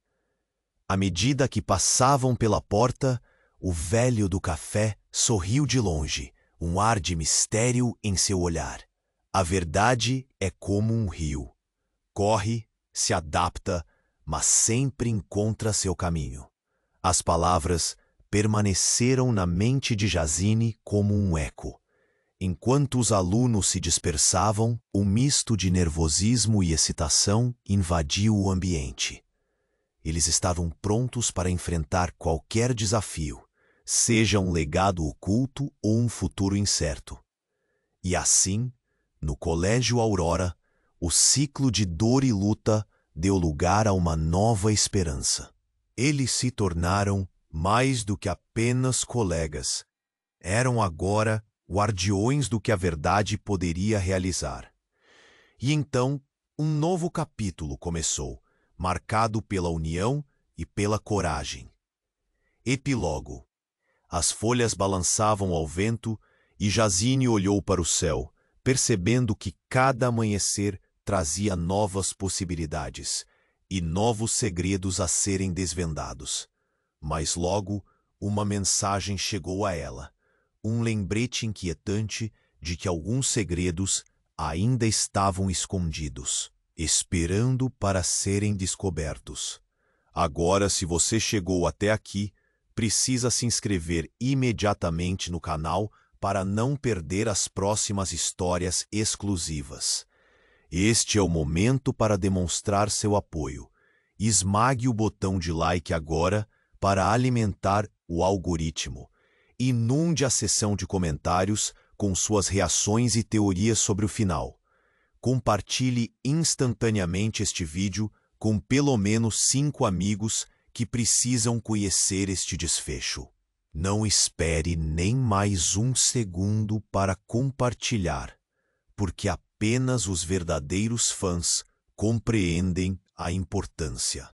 À medida que passavam pela porta, o velho do café sorriu de longe, um ar de mistério em seu olhar. A verdade é como um rio. Corre, se adapta, mas sempre encontra seu caminho. As palavras permaneceram na mente de Jazine como um eco. Enquanto os alunos se dispersavam, um misto de nervosismo e excitação invadiu o ambiente. Eles estavam prontos para enfrentar qualquer desafio, seja um legado oculto ou um futuro incerto. E assim, no Colégio Aurora, o ciclo de dor e luta deu lugar a uma nova esperança. Eles se tornaram mais do que apenas colegas. Eram agora guardiões do que a verdade poderia realizar. E então, um novo capítulo começou, marcado pela união e pela coragem. Epílogo. As folhas balançavam ao vento e Jazine olhou para o céu, percebendo que cada amanhecer trazia novas possibilidades e novos segredos a serem desvendados. Mas logo, uma mensagem chegou a ela, um lembrete inquietante de que alguns segredos ainda estavam escondidos, esperando para serem descobertos. Agora, se você chegou até aqui, precisa se inscrever imediatamente no canal para não perder as próximas histórias exclusivas. Este é o momento para demonstrar seu apoio. Esmague o botão de like agora para alimentar o algoritmo. Inunde a seção de comentários com suas reações e teorias sobre o final. Compartilhe instantaneamente este vídeo com pelo menos 5 amigos que precisam conhecer este desfecho. Não espere nem mais um segundo para compartilhar, porque apenas os verdadeiros fãs compreendem a importância.